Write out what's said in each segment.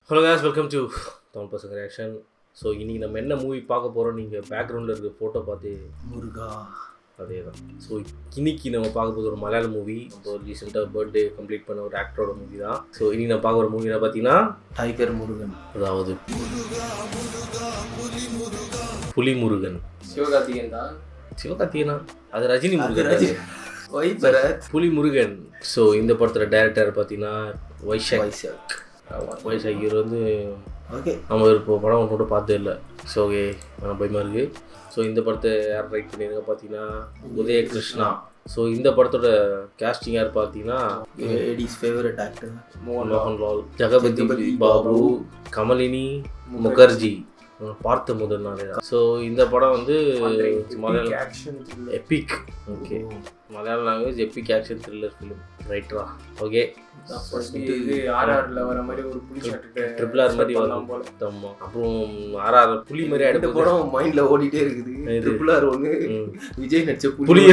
Hello guys, welcome to Tamil பசங்க reaction. So இன்றைக்கி நம்ம என்ன மூவி பார்க்க போகிறோம், நீங்கள் பேக்ரவுண்டில் இருக்க ஃபோட்டோ பார்த்து முருகா அதே தான். ஸோ இன்னைக்கு நம்ம பார்க்க போகிற ஒரு மலையாள மூவி, நம்ம ரீசெண்டாக பர்த்டே கம்ப்ளீட் பண்ண ஒரு ஆக்டரோட மூவி தான். ஸோ இன்றைக்கி நம்ம பார்க்க ஒரு மூவி என்ன பார்த்தீங்கன்னா டைகர் முருகன், அதாவது புலி முருகன். சிவகார்த்திகேயன் தான். சிவகார்த்திகேயனா? அது ரஜினி முருகன். புலி முருகன். ஸோ இந்த படத்தில் டைரக்டர் பார்த்தீங்கன்னா வைஷாக். வைஷாக் இவர் வந்து ஓகே நம்ம இப்போ படம் ஒன்று கூட பார்த்தே இல்லை. ஸோ ஓகே பயமாக இருக்குது. ஸோ இந்த படத்தை யார் ரைட் பண்ணியிருக்க பார்த்தீங்கன்னா உதய கிருஷ்ணா. ஸோ இந்த படத்தோட கேஸ்டிங் யார் பார்த்தீங்கன்னா ladies favourite actor Mohanlal, Jagapathi Babu, Kamalini Mukherjee. பார்த்த முதல் நாளே தான். ஸோ இந்த படம் வந்து Malayalam epic. Okay, Malayala language epic action thriller film. ரைட்டரா? ஓகே, ஆர்ஆர்ல வர மாதிரி ஒரு புலி ட்ரிபிள் ஆர் மாதிரி வரலாம் போல. ஆமாம், அப்புறம் ஆர்ஆர் புலி மாதிரி அடுத்த படம் மைண்ட்ல ஓடிட்டே இருக்குது. ட்ரிபிள் ஆர் ஒன்று விஜய் நடிச்ச புலி.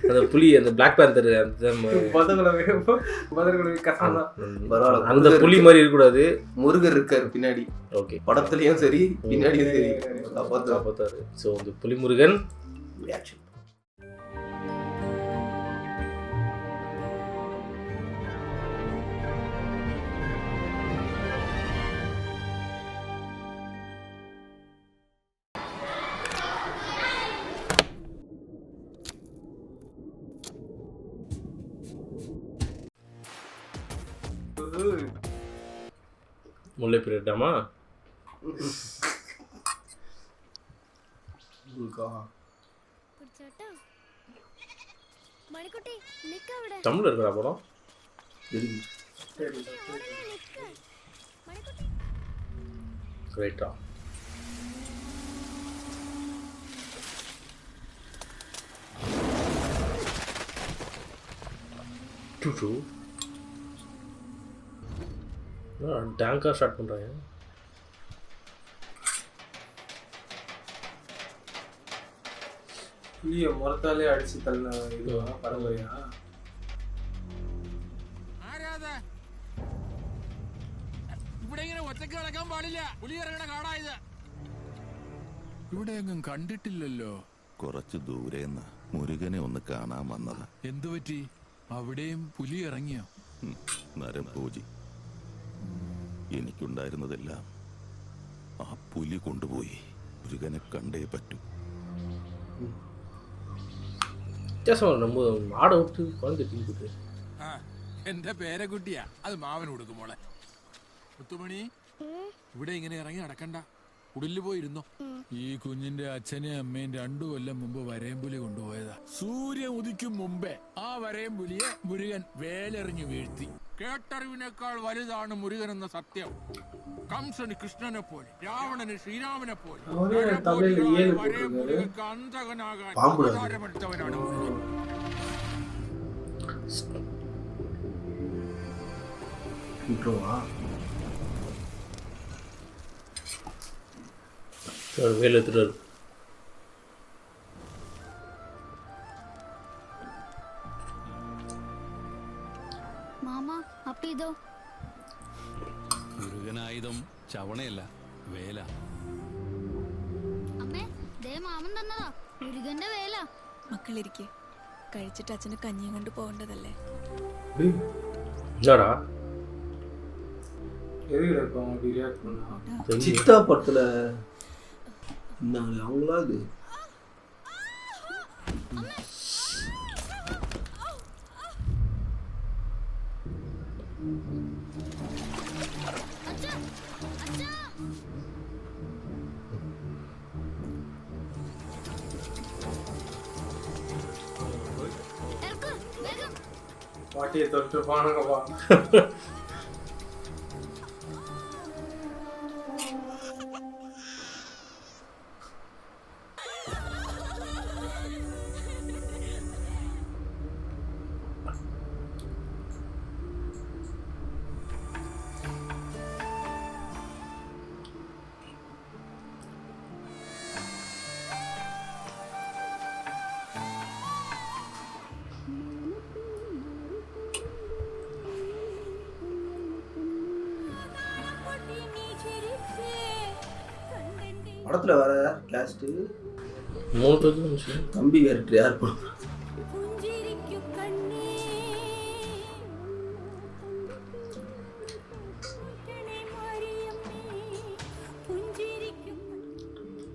அந்த புலி அந்த பிளாக் பேந்தர் அந்த புலி மாதிரி இருக்கக்கூடாது. முருகர் இருக்காரு பின்னாடி. ஓகே, படத்துலயும் சரி பின்னாடியும் சரி காப்பாத்தாரு. ஸோ இந்த புலி முருகன் ரியாக்ஷன். முல்லை பிரிட்டாமா? தமிழ் இருக்கிறா படம்? ரைட்டா? டூ டேங்காக ஸ்டார்ட் பண்ணுறாங்க. புளிய முறத்தாலே அடிச்சு தள்ள இதுவா பரம்பரையா? ഇവിടെ എങ്ങും കണ്ടിട്ടില്ലല്ലോ. കുറച്ചു ദൂരേന്ന് മുരുകനെ ഒന്ന് കാണാൻ വന്നത്. എന്തുപറ്റി? അവിടെയും പുലി ഇറങ്ങിയോ? നരം പൂജി. എനിക്കുണ്ടായിരുന്നതെല്ലാം ആ പുലി കൊണ്ടുപോയി. മുരുകനെ കണ്ടേ പറ്റൂ. நம்ம ஆடை விட்டு குழந்தை தீங்கிட்டு എന്റെ പേരക്കുട്ടിയാ, അത് മാവന് കൊടുക്കും മോളെ. മുത്തുമണി, ഇവിടെ ഇങ്ങനെ ഇറങ്ങി നടക്കണ്ട, കുടില് പോയിരുന്നോ. ഈ കുഞ്ഞിന്റെ അച്ഛനെയും അമ്മയും 2 കൊല്ലം മുമ്പ് വരയമ്പുലി കൊണ്ടുപോയതാ. സൂര്യൻ ഉദിക്കും മുമ്പേ ആ വരയമ്പുലിയെ മുരുകൻ വേലെറിഞ്ഞു വീഴ്ത്തി. കേട്ടറിവിനേക്കാൾ വലുതാണ് മുരുകൻ എന്ന സത്യം. കംസന് കൃഷ്ണനെ പോലെ, രാവണന് ശ്രീരാമനെ പോലെ, വരയമ്പുലികൾക്ക് അന്തകനാകാൻ അവതാരമെടുത്തവനാണ് മുരുകൻ. வேலை எடுத்துட்டாரு. മാമാ അപ്പൊ ഇതോ? മുരുകനായുധം ചവണയല്ല, വേല. അമ്മേ, ദേ മാമൻ തന്നതാ മുരുകന്റെ വേല. മക്കളിരിക്കെ കഴിച്ചിട്ട് അച്ഛന് കഞ്ഞിയും കൊണ്ട് പോകേണ്ടതല്ലേ. என்னடா எதுல இப்போ ரியாக்ட் பண்ணா? சித்தா படத்துல அவங்களா அது பாட்டியை தொட்டு பானுங்கப்பா. படத்துல வர கேஸ்ட் 3 பேருக்கு இருந்துச்சு. தம்பி கேரக்டர் யார் பண்ணுறா?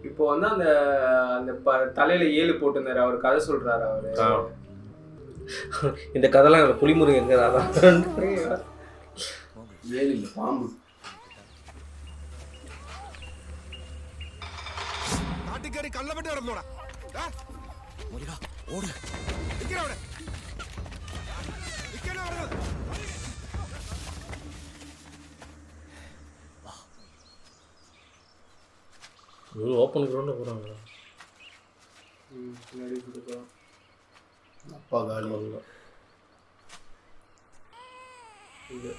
இப்போ வந்து அந்த அந்த தலையில 7 போட்டுருந்தாரு, அவர் கதை சொல்றாரு அவரு. இந்த கதைலாம் எனக்கு புலிமுருகன் இருக்கிறாதான். 7 இல்லை, பாம்பு. നാട്ടിക്കറി കള്ളപ്പെട്ട് കിടന്നോടാ ഓട് ஓப்பன் கிரவுண்டில் போகிறாங்க. பின்னாடி கொடுக்கலாம். அப்பா காலி வரல. இது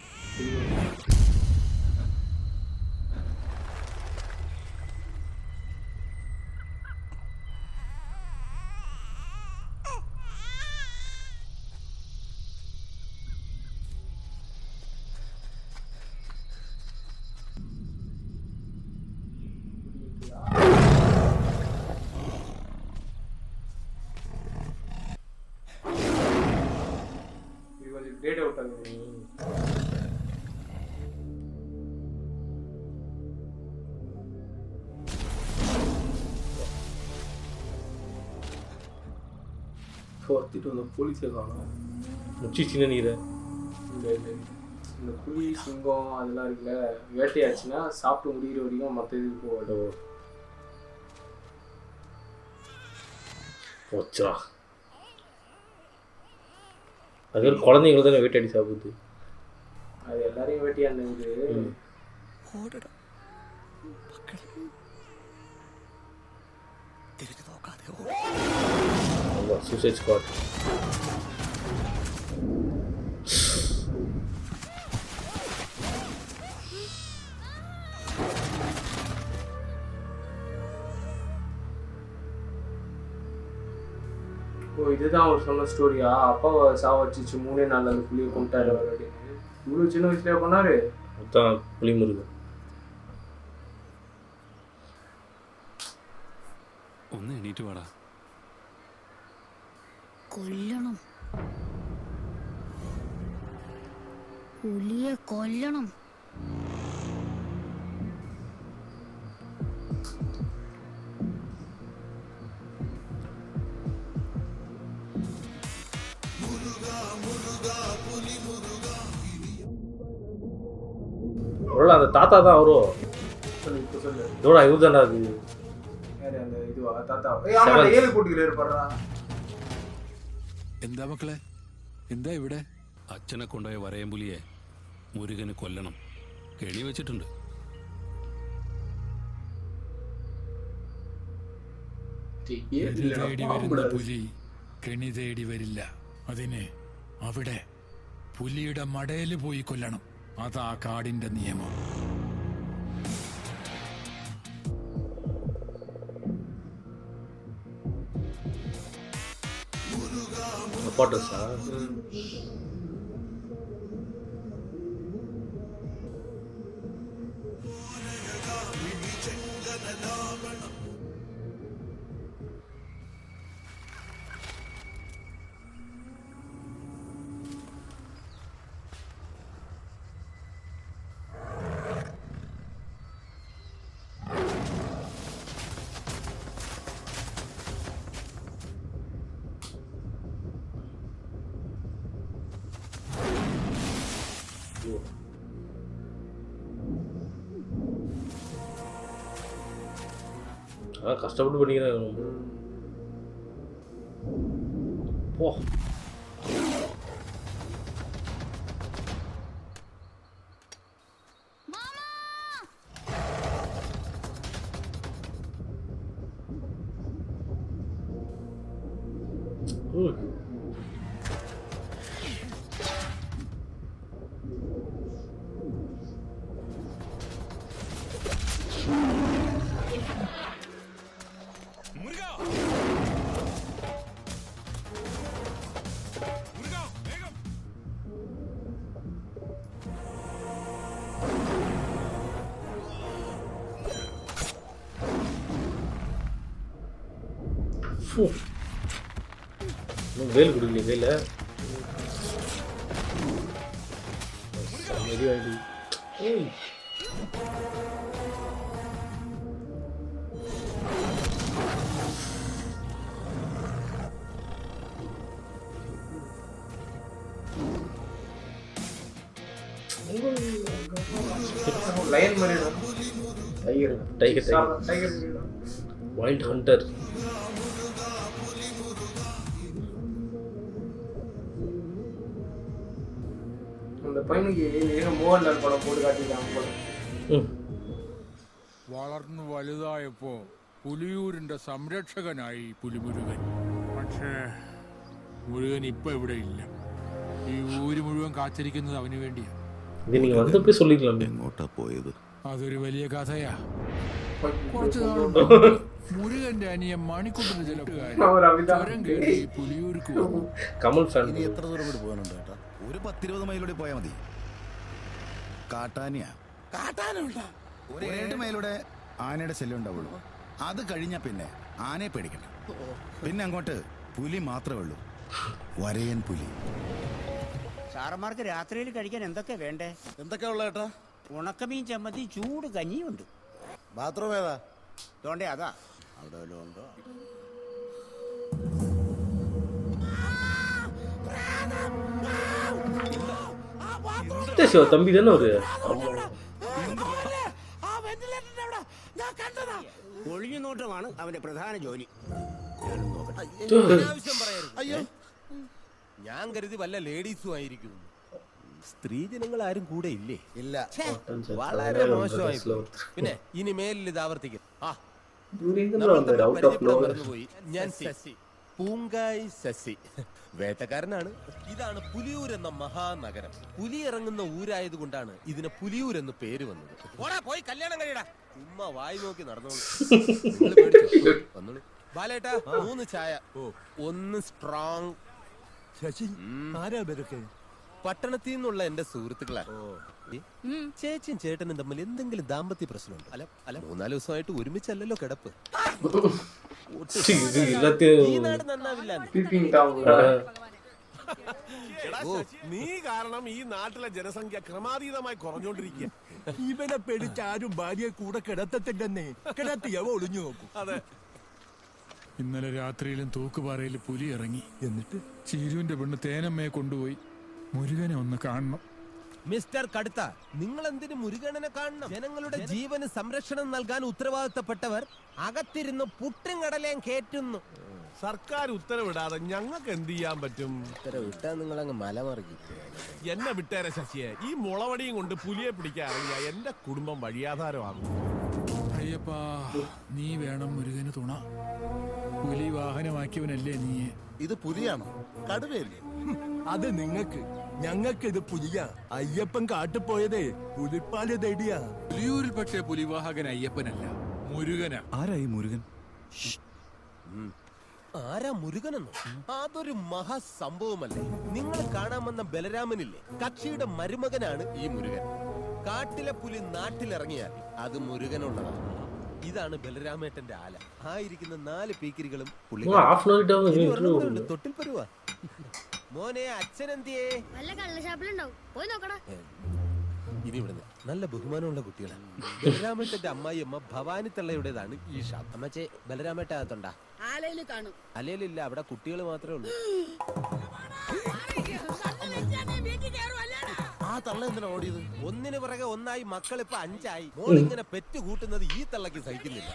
கொஞ்சம் கிரேட் அவுட் ஆகுது. துரத்திட்டு வந்த போலீஸை காணும். முச்சி சின்ன நீரை இந்த புலி சிங்கம் அதெல்லாம் இருக்குல்ல, வேட்டையாச்சுன்னா சாப்பிட்டு முடிகிற வரைக்கும் மற்ற இது போகாது. போச்சா. அது ஒரு குழந்தைங்களை தானே வேட்டையாடி சாப்பிடுது. அது எல்லாரையும் வேட்டையாடுது. ഓടടാ തിരിഞ്ഞു നോക്കാതെ சூசைட் ஸ்குவாட். ஓ, இதுதான் அவர் சொன்ன ஸ்டோரியா? அப்பாவை சாவச்சிச்சு 3 நாள் அந்த புளியை கொண்டாரு அவர் அப்படின்னு. இவ்வளோ சின்ன வயசுல பண்ணாரு. அதுதான் புலிமுருகன். ഒന്ന് എണീറ്റ് വാടാ. കൊല്ലണം, പുലിയെ കൊല്ലണം. அந்த தாத்தா தான் அவரோ. சொல்லு, இப்போ சொல்லு. இதோட இவர் தானே அது. யாரு அந்த இதுவா தாத்தா? ஆமா, 7 கூட்டுகிறாரு பாடுறா. എന്താ മക്കളെ, എന്താ ഇവിടെ? അച്ഛനെ കൊണ്ടുപോയ വരയമ്പുലിയെ മുരുകന് കൊല്ലണം. കെണി വെച്ചിട്ടുണ്ട്. ഇത് തേടി വരുന്ന പുലി കെണി തേടി വരില്ല. അതിന് അവിടെ പുലിയുടെ മടയില് പോയി കൊല്ലണം. അതാ കാടിന്റെ നിയമം. அப்பாட்டஸா? அதான் கஷ்டப்பட்டு பண்ணிக்கிறாங்க. போ. வேல் கொடுக்கல வேலை வெடி வாங்கி ஏய் லயன் மாதிரி tiger tiger tiger wild hunter அந்த பையனுக்கு மோகன்லால் படம் போட்டு காட்டிருக்காங்க போல. വളർന്നു വലുതായപ്പോ പുലിയൂരിന്റെ സംരക്ഷകനായി പുലിമുരുകൻ. പക്ഷേ മുരുകൻ ഇപ്പൊ ഇവിടെ ഇല്ല. ഈ ഊര് മുഴുവൻ കാത്തിരിക്കുന്നത് അവന് വേണ്ടിയാ. ഇത് നീ വന്നപ്പോ சொல்லிக்கலாம் എങ്ങോട്ടാ പോയത്? അതൊരു വലിയ കഥയാ. കുറച്ചു നാളുണ്ട് മുരുകന്റെ അനിയൻ മണിക്കുട്ടന് அவர் அப்படிதான். ചിലപ്പുകാരൻ കയറി പുലിയൂർക്ക് പോകും. കമൽ ഫാൻ ഇനി എത്ര ദൂരം കൂടി പോകാനുണ്ട് ചേട്ടാ? ഒരു 10-20 മൈലൂടെ പോയാൽ മതി. കാട്ടാനിയാ. ഒരു 7 മൈലൂടെ ആനയുടെ ശല്യം ഉണ്ടാവുള്ളൂ. അത് കഴിഞ്ഞാ പിന്നെ ആനയെ പേടിക്കണ്ട. പിന്നെ അങ്ങോട്ട് പുലി മാത്രമേ ഉള്ളൂ. വരയൻ പുലി. സാറന്മാർക്ക് രാത്രിയിൽ കഴിക്കാൻ എന്തൊക്കെ വേണ്ടേ? എന്തൊക്കെയാ ഉള്ള ചേട്ടാ? ഉണക്കമീൻ ചമ്മന്തി, ചൂട് കഞ്ഞിയുണ്ട്. ബാത്റൂം ഏതാ? തോണ്ടേ അതാ അവിടെ വല്ലതും ഉണ്ടോ? தம்பி தானே ஒரு ഒഴിഞ്ഞു നോട്ടമാണ് അവന്റെ പ്രധാന ജോലി. അയ്യോ, ഞാൻ കരുതി വല്ല ലേഡീസും ആയിരിക്കും. സ്ത്രീജനങ്ങൾ ആരും കൂടെ ഇല്ലേ? ഇല്ല, വളരെ മോശമായി. പിന്നെ ഇനി മേലിൽ ഇത് ആവർത്തിക്കും. മറന്നുപോയി. ഞാൻ ശശി, പൂങ്കായ് ശശി, വേട്ടക്കാരനാണ്. ഇതാണ് പുലിയൂർ എന്ന മഹാനഗരം. പുലി ഇറങ്ങുന്ന ഊരായത് കൊണ്ടാണ് ഇതിന് പുലിയൂർ എന്ന് പേര് വന്നത്. പോയി കല്യാണം കഴിയടാ. ചുമ്മാ വായി നോക്കി നടന്നോളൂ. വന്നോളൂ. ബാലേട്ടാ 3 ചായ, 1 സ്ട്രോങ്. ശശി, ആരാ പേരൊക്കെ? പട്ടണത്തിൽ നിന്നുള്ള എന്റെ സുഹൃത്തുക്കളാ. ചേച്ചിയും ചേട്ടനും തമ്മിൽ എന്തെങ്കിലും ദാമ്പത്യ പ്രശ്നമുണ്ട്? അല്ല 4 ദിവസമായിട്ട് ഒരുമിച്ചല്ലല്ലോ കിടപ്പ്. ഈ നാട് നന്നാവില്ല. നീ കാരണം ഈ നാട്ടിലെ ജനസംഖ്യ ക്രമാതീതമായി കുറഞ്ഞോണ്ടിരിക്കുക. ഇവനെ പേടിച്ച് ആരും ഭാര്യയെ കൂടെ കിടത്തത്തില്ലെന്നേ. കിടത്തിയവ ഒളിഞ്ഞു നോക്കും. അതെ, ഇന്നലെ രാത്രിയിലും തൂക്കുപാറയിൽ പുലി ഇറങ്ങി. എന്നിട്ട് ചീരുവിന്റെ പെണ്ണ് തേനമ്മയെ കൊണ്ടുപോയി. മുരുകനെ ഒന്ന് കാണണം. മിസ്റ്റർ കടുത്ത, നിങ്ങൾ എന്തിനു മുരുകനെ കാണണം? ജനങ്ങളുടെ ജീവന് സംരക്ഷണം നൽകാൻ ഉത്തരവാദിത്തപ്പെട്ടവർ അകത്തിരുന്ന് പുട്ടും കടലയും കേറ്റുന്നു. സർക്കാർ ഉത്തരവിടാതെ ഞങ്ങൾക്ക് എന്ത് ചെയ്യാൻ പറ്റും? ഉത്തരവിട്ടാ നിങ്ങൾ അങ്ങ് മലമറിക്കും. എന്നെ വിട്ടേരെ ശശിയെ. ഈ മുളവടിയും കൊണ്ട് പുലിയെ പിടിക്കാൻ ഇറങ്ങിയ എന്റെ കുടുംബം വഴിയാധാരമാകും. അയ്യപ്പാ, നീ വേണം മുരുകന് തുണ. പുലി വാഹനമാക്കിയവനല്ലേ നീ? ഇത് പുലിയാണോ? കടുവയല്ലേ? അത് നിങ്ങക്ക്, ഞങ്ങൾക്ക് ഇത് പുലിയ. അയ്യപ്പൻ കാട്ടുപോയതേ പുലിപ്പാല് തേടിയാ. പുലിയൂരിൽ പക്ഷേ പുലിവാഹകൻ അയ്യപ്പനല്ല, മുരുകനാ. ആരായി മുരുകൻ? ആരാ മുരുകനെന്നോ? അതൊരു മഹാസംഭവമല്ലേ. നിങ്ങൾ കാണാൻ വന്ന ബലരാമനില്ലേ, കക്ഷിയുടെ മരുമകനാണ് ഈ മുരുകൻ. കാട്ടിലെ പുലി നാട്ടിലിറങ്ങിയാൽ അത് മുരുകനുള്ളതാണ്. ഇതാണ് ബലരാമേട്ടന്റെ ആല. ആയിരിക്കുന്ന 4 പീക്കിരികളും തൊട്ടിൽ പരുവാ. മോനെ, അച്ഛനെന്തിയേ? ഇനി ഇവിടുന്ന് നല്ല ബഹുമാനമുള്ള കുട്ടികളാണ്. ബലരാമേട്ടന്റെ അമ്മായിയമ്മ ഭവാനി തള്ളയുടേതാണ് ഈ ഷാപ്പ്. അമ്മച്ചേ, ബലരാമേട്ട അകത്തുണ്ടാ? അലയിലില്ല, അവിടെ കുട്ടികൾ മാത്രമേ ഉള്ളൂ. ആ തള്ള എന്തിനാ ഓടിയത്? ഒന്നിനു പിറകെ ഒന്നായി മക്കളിപ്പോ 5 ആയി. മോൾ ഇങ്ങനെ പെറ്റ് കൂട്ടുന്നത് ഈ തള്ളക്ക് സഹിക്കുന്നില്ല.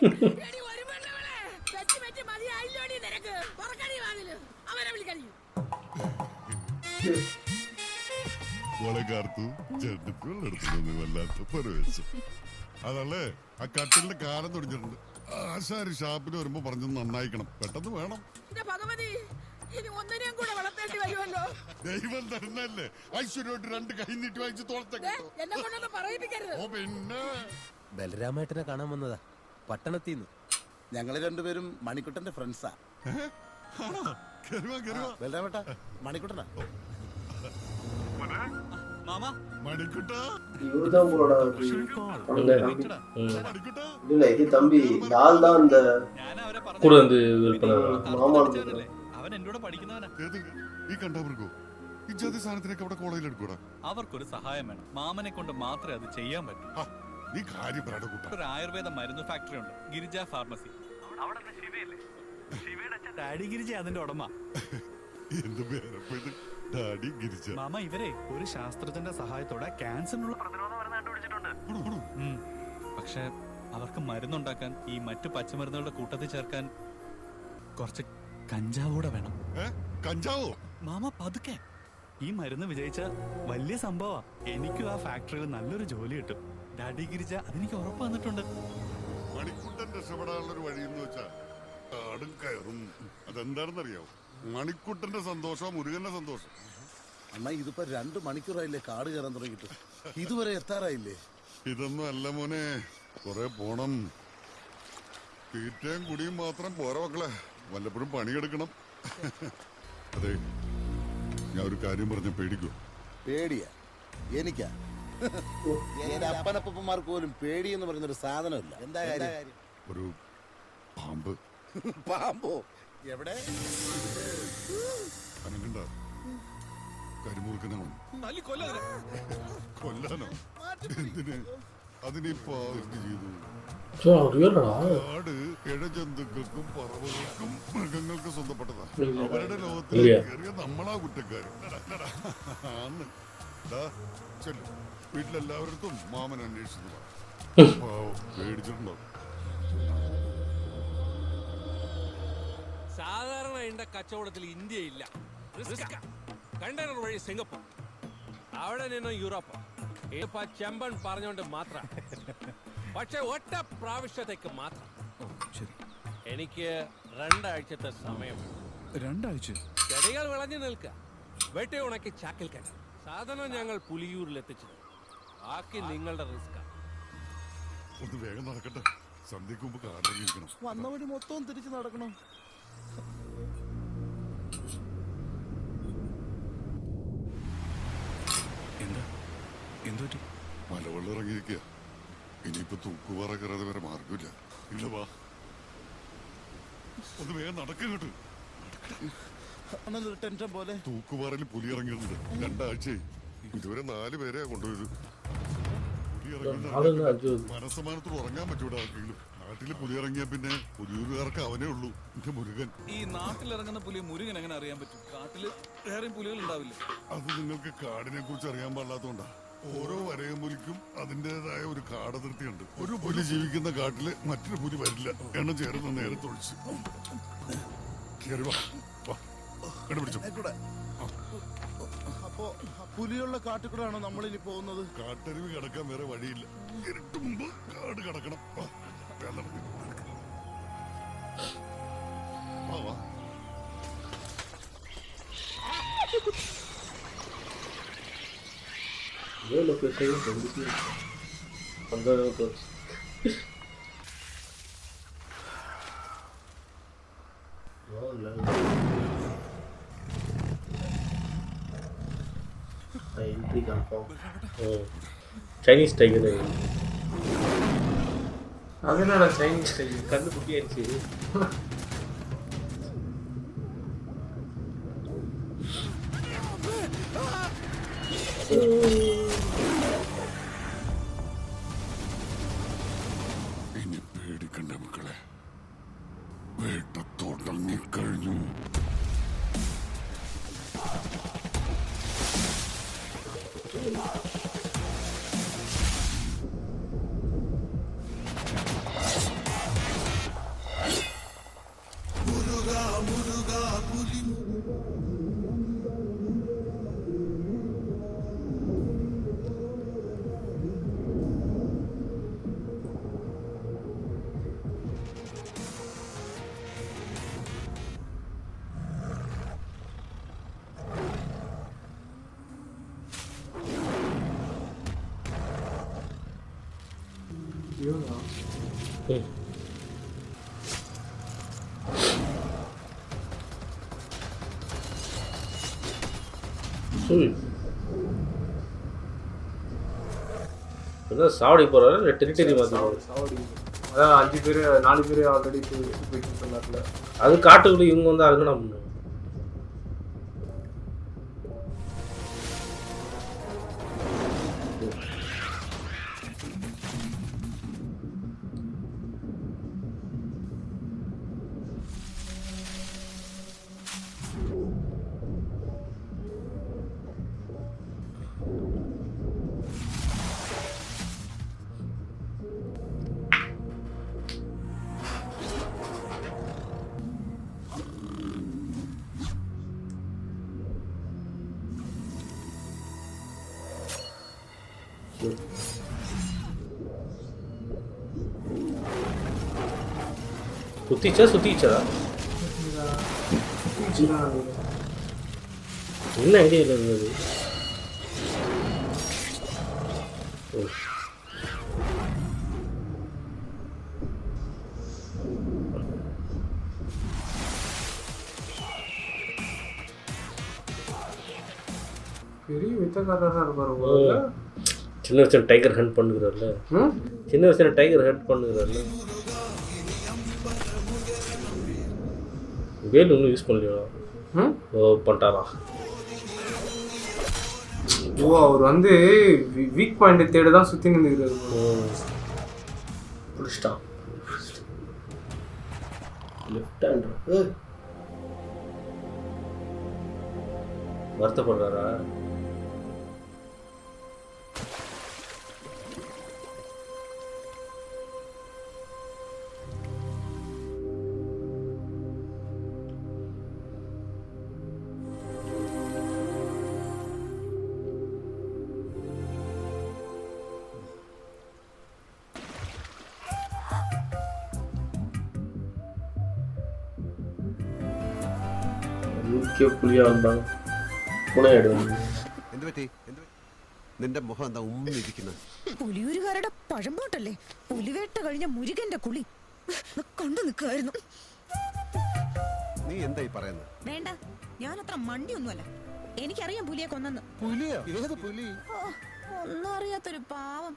അതല്ലേ ആ കട്ടിലിന്റെ കാലം തുടിച്ചിട്ടുണ്ട്. ആശാരി ഷാപ്പിൽ വരുമ്പോ പറഞ്ഞു നന്നായിക്കണം, പെട്ടെന്ന് വേണം. ദൈവം തരുന്നല്ലേ. ഐശ്വര്യോട്ട് 2 കൈ നീട്ടി വാങ്ങിച്ച് തോളത്തേക്ക്. പിന്നെ ബലരാമേട്ടനെ കാണാൻ വന്നതാ പട്ടണത്തിൽ നിന്ന്. ഞങ്ങള് രണ്ടുപേരും മണിക്കുട്ടന്റെ ഫ്രണ്ട്സാ. ബലരാമേട്ട, മണിക്കുട്ടനാ? இவருதான் போடா இல்ல இது தம்பி நான் தான் இந்த கூட வந்து ஹெல்ப் பண்ணாரு. അവൻ എന്നോട് പഠിക്കുന്നവനാ. ഏത് ഈ കണ്ടാവർക്കോ ഈ ജാതി സാധനത്തിനൊക്കെ അവിടെ കോളേജിൽ എടുക്കൂടാ? അവർക്കൊരു സഹായം വേണം. മാമനെ കൊണ്ട് മാത്രമേ അത് ചെയ്യാൻ പറ്റൂ. നീ കാര്യം പറയട കൂട്ടാ. ഒരു ആയുർവേദ മരുന്ന് ഫാക്ടറി ഉണ്ട്, ഗിരിജ ഫാർമസി. ഡാഡി ഗിരിജ അതിന്റെ ഉടമ. എന്ത് പേരപ്പ ഇത്? ഡാഡി ഗിരിജ. മാമ ഇവരെ ഒരു ശാസ്ത്രജ്ഞന്റെ സഹായത്തോടെ ക്യാൻസറിനുള്ള പ്രതിരോധ മരുന്ന് കണ്ടുപിടിച്ചിട്ടുണ്ട്. പക്ഷെ അവർക്ക് മരുന്നുണ്ടാക്കാൻ ഈ മറ്റു പച്ചമരുന്നുകളുടെ കൂട്ടത്തിൽ ചേർക്കാൻ കുറച്ച് കഞ്ചാവൂടെ വേണം. കഞ്ചാവോ? മാമ പതുക്കെ. ഈ മരുന്ന് വിജയിച്ച വലിയ സംഭവ. എനിക്കും ആ ഫാക്ടറിയിൽ നല്ലൊരു ജോലി കിട്ടും. ഡാഡി ഗിരിജ അതെനിക്ക് ഉറപ്പ് വന്നിട്ടുണ്ട്. മണിക്കുട്ടൻ രക്ഷപ്പെടാനുള്ള ഒരു വഴി എന്ന് വെച്ചാ കാടും കയറും. അതെന്താണെന്നറിയാവോ? മണിക്കുട്ടന്റെ സന്തോഷം മുരുകന്റെ സന്തോഷം. അണ്ണാ ഇതിപ്പോ 2 മണിക്കൂറായില്ലേ കാട് കയറാൻ തുടങ്ങിയിട്ട്, ഇതുവരെ എത്താറായില്ലേ? ഇതൊന്നും അല്ല മോനെ, കൊറേ പോണം. തീറ്റയും കുടിയും മാത്രം പോരാ മക്കളെ, വല്ലപ്പോഴും പണിയെടുക്കണം. അതെ, ഞാൻ ഒരു കാര്യം പറഞ്ഞ പേടിക്കോ? പേടിയാ? എനിക്കാ? എന്റെ അപ്പനപ്പന്മാർക്ക് പോലും പേടി എന്ന് പറയുന്നൊരു സാധനമില്ല. എന്താ കാര്യം? ഒരു പാമ്പ്. പാമ്പോ? എവിടെ? അനക്കണ്ട, കരിമുറുക്കനാണ്. കൊല്ലാനോ? എന്തിന്? അതിനിപ്പോ ചെയ്തു. കാട് ഇഴജന്തുക്കൾക്കും പറവകൾക്കും മൃഗങ്ങൾക്കും സ്വന്തപ്പെട്ടതാ. അവരുടെ ലോകത്തിൽ കയറിയ നമ്മളാ കുറ്റക്കാര്. വീട്ടിലെല്ലാവരടുത്തും മാമൻ അന്വേഷിച്ചതാ. പേടിച്ചിട്ടുണ്ടോ? സാധാരണ എന്റെ കച്ചവടത്തിൽ ഇന്ത്യ ഇല്ല. കണ്ടെയ്നർ വഴി സിംഗപ്പൂർ, അവിടെ നിന്ന് യൂറോപ്പ്. ഇപ്പൊ ചെമ്പൻ പറഞ്ഞോണ്ട് മാത്രം. പക്ഷെ ഒറ്റ പ്രാവശ്യത്തേക്ക് മാത്രം. എനിക്ക് 2 ആഴ്ചത്തെ സമയം. 2 ആഴ്ച? ചെടികൾ വിളഞ്ഞു നിൽക്കുക, വെട്ടി ഉണക്കി ചാക്കിൽ കയറ്റാം. സാധനം ഞങ്ങൾ പുലിയൂരിൽ എത്തിച്ചത്. ബാക്കി നിങ്ങളുടെ റിസ്ക്. ഒന്ന് വേഗം നടക്കട്ടെ, സന്ധ്യക്ക് മുമ്പ് കാറിലിരിക്കണം. വന്ന വഴി മൊത്തം തിരിച്ചു നടക്കണം. എന്താ എന്തു മലവെള്ളം ഇറങ്ങിയിരിക്കുക. ഇനിയിപ്പോ തൂക്കുപാറ കയറാതെ വരെ മാർഗമില്ല. ഇല്ല, വാ, ഒന്ന് വേഗം നടക്കങ്ങോട്ട്. ടെൻഷൻ പോലെ തൂക്കുപാറയിൽ പുലി ഇറങ്ങിയിട്ടുണ്ട്. 2 ആഴ്ചയായി. ഇതുവരെ 4 പേരെയാ കൊണ്ടുപോയത്. പുലി ഇറങ്ങി മനസ്സമാനത്തോട് ഉറങ്ങാൻ പറ്റൂടാ ആർക്കെങ്കിലും. നാട്ടില് പുലി ഇറങ്ങിയ പിന്നെ പുലിയൂരുകാർക്ക് അവനേ ഉള്ളൂ, എന്റെ മുരുകൻ. ഈ നാട്ടിലിറങ്ങുന്ന പുലി മുരുകൻ എങ്ങനെ അറിയാൻ പറ്റും? കാട്ടില് വേറെ പുലികൾ ഉണ്ടാവില്ല. അത് നിങ്ങൾക്ക് കാടിനെ കുറിച്ച് അറിയാൻ പാടില്ലാത്തോണ്ടാ. ഓരോ വരയമ്പുലിക്കും അതിൻ്റെതായ ഒരു കാടതിർത്തിയുണ്ട്. ഒരു പുലി ജീവിക്കുന്ന കാട്ടില് മറ്റൊരു പുലി വരില്ല. എണ്ണം ചേർന്ന് നേരെ തൊഴിച്ചു. കയറി വാ, കണ്ടുപിടിച്ചോ. അപ്പോ പുലിയുള്ള കാട്ടിൽ കൂടെയാണോ നമ്മളിനി പോകുന്നത്? കാട്ടരുവി കിടക്കാൻ വേറെ വഴിയില്ല. ഇരുട്ട് മുമ്പ് കാട് കിടക്കണം. വാ. ये लोकेशन जल्दी अंदर तो एंट्री कंफर्म. Chinese tiger. அதனால சைனீஸ் டைகர் கண்ணு குட்டியாச்சு. ഇനി പേടിക്കണ്ട മക്കളെ, വേട്ടത്തോട്ടം നീ കഴിഞ്ഞു. சாவடி போறாரு, டெரிட்டரி மாதிரி சாவடி அதான் 5 பேர் 4 பேர் ஆல்ரெடி போயிட்டு சொன்னார்ல. அது காட்டுக்குள்ள இவங்க வந்து அதுக்கு நம்ம சுத்திச்சா என்ன ஐடியா இருந்தது? பெரிய வித்தக்காரராக இருப்பார். சின்ன வயசுல டைகர் ஹண்ட் பண்ணுகிறார்ல, சின்ன வயசுல டைகர் ஹண்ட் பண்ணுகிறார்ல. வேல் ஒன்றும் யூஸ் பண்ணலையா? பண்ணிட்டாரா? ஓ, அவர் வந்து வீக் பாயிண்ட் தேட தான் சுற்றி நின்றுக்கிறாரு. பிடிச்சிட்டான். Left hand வருத்தப்படுறாரா? പുലിയാ വന്നാണ് നിന്റെ മുഖം എന്താ ഉമ്മിരിക്കുന്നത്? പുലിയൂരുകാരുടെ പഴമ്പോട്ടല്ലേ പുലിവേട്ട കഴിഞ്ഞ മുരുകന്റെ കുളി കണ്ടു നിൽക്കുമായിരുന്നു. നീ എന്തായി പറയുന്നത്? വേണ്ട, ഞാൻ അത്ര മണ്ടിയൊന്നുമല്ല. എനിക്കറിയാം പുലിയെ കൊന്നെന്ന്. ഏത് പുലി? ഒന്നും അറിയാത്തൊരു പാവം.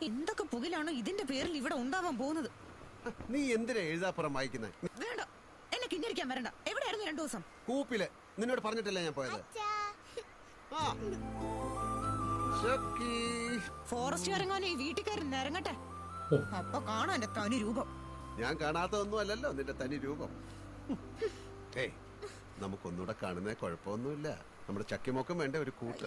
എന്തൊക്കെ പുകിലാണോ ഇതിന്റെ പേരിൽ ഇവിടെ ഉണ്ടാവാൻ പോകുന്നത്? നീ എന്തിനാ എഴുതാപ്പുറം വായിക്കുന്നത്? വേണ്ട, എന്നെ കിഞ്ഞടിക്കാൻ വരണ്ട. എവിടെയായിരുന്നു 2 ദിവസം? കൂപ്പില്. നിന്നോട് പറഞ്ഞിട്ടല്ലേ ഞാൻ പോയത്? ഫോറസ്റ്റ് ഇറങ്ങാൻ ഈ വീട്ടുകാരൻ ഇറങ്ങട്ടെ, അപ്പൊ കാണാൻ എന്റെ തനി രൂപം. ഞാൻ കാണാത്തതൊന്നും അല്ലല്ലോ നിന്റെ തനി രൂപം. ഏയ്, നമുക്കൊന്നുകൂടെ കാണുന്നേ കുഴപ്പമൊന്നുമില്ല. നമ്മുടെ ചക്കിമൊക്കം വേണ്ട ഒരു കൂട്ട്.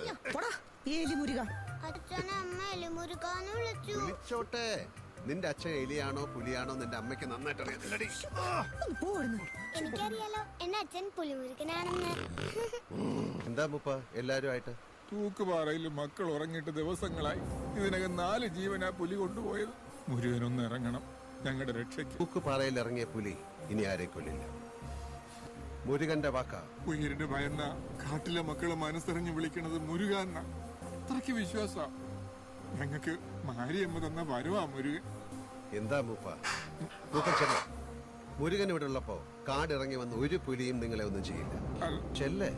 വിളിച്ചോട്ടെ. നിന്റെ അച്ഛൻ എലിയാണോ പുലിയാണോ നിന്റെ അമ്മയ്ക്ക് നന്നായിട്ട് അറിയത്തില്ലടി. എനിക്കറിയാലോ എന്റെ അച്ഛൻ പുലിമുരുകനാണെന്ന്. എന്താ മുപ്പ എല്ലാരും ആയിട്ട്? തൂക്കുപാറയിൽ മക്കൾ ഉറങ്ങിയിട്ട് ദിവസങ്ങളായി. ഇതിനകം 4 ജീവനാ പുലി കൊണ്ടുപോയത്. മുരുകനൊന്ന് ഇറങ്ങണം ഞങ്ങളുടെ രക്ഷയ്ക്ക്. തൂക്കുപാറയിൽ ഇറങ്ങിയ പുലി ഇനി ആരെ കൊല്ലില്ല. മുരുകന്റെ വാക്കാ. ഉയരിന് ഭയന്ന കാട്ടിലെ മക്കളെ മനസ്സറിഞ്ഞ് വിളിക്കണത് മുരുകന്ന. അത്രയ്ക്ക് വിശ്വാസ. ഞങ്ങൾക്ക് മാരിയമ്മ തന്ന വരവാ മുരുകൻ. എന്താ മൂപ്പ ചെല്ല. മുരുകൻ ഇവിടെ ഉള്ളപ്പോ കാടിറങ്ങി വന്ന ഒരു പുലിയും നിങ്ങളെ ഒന്നും ചെയ്യില്ല. ചെല്ലേ.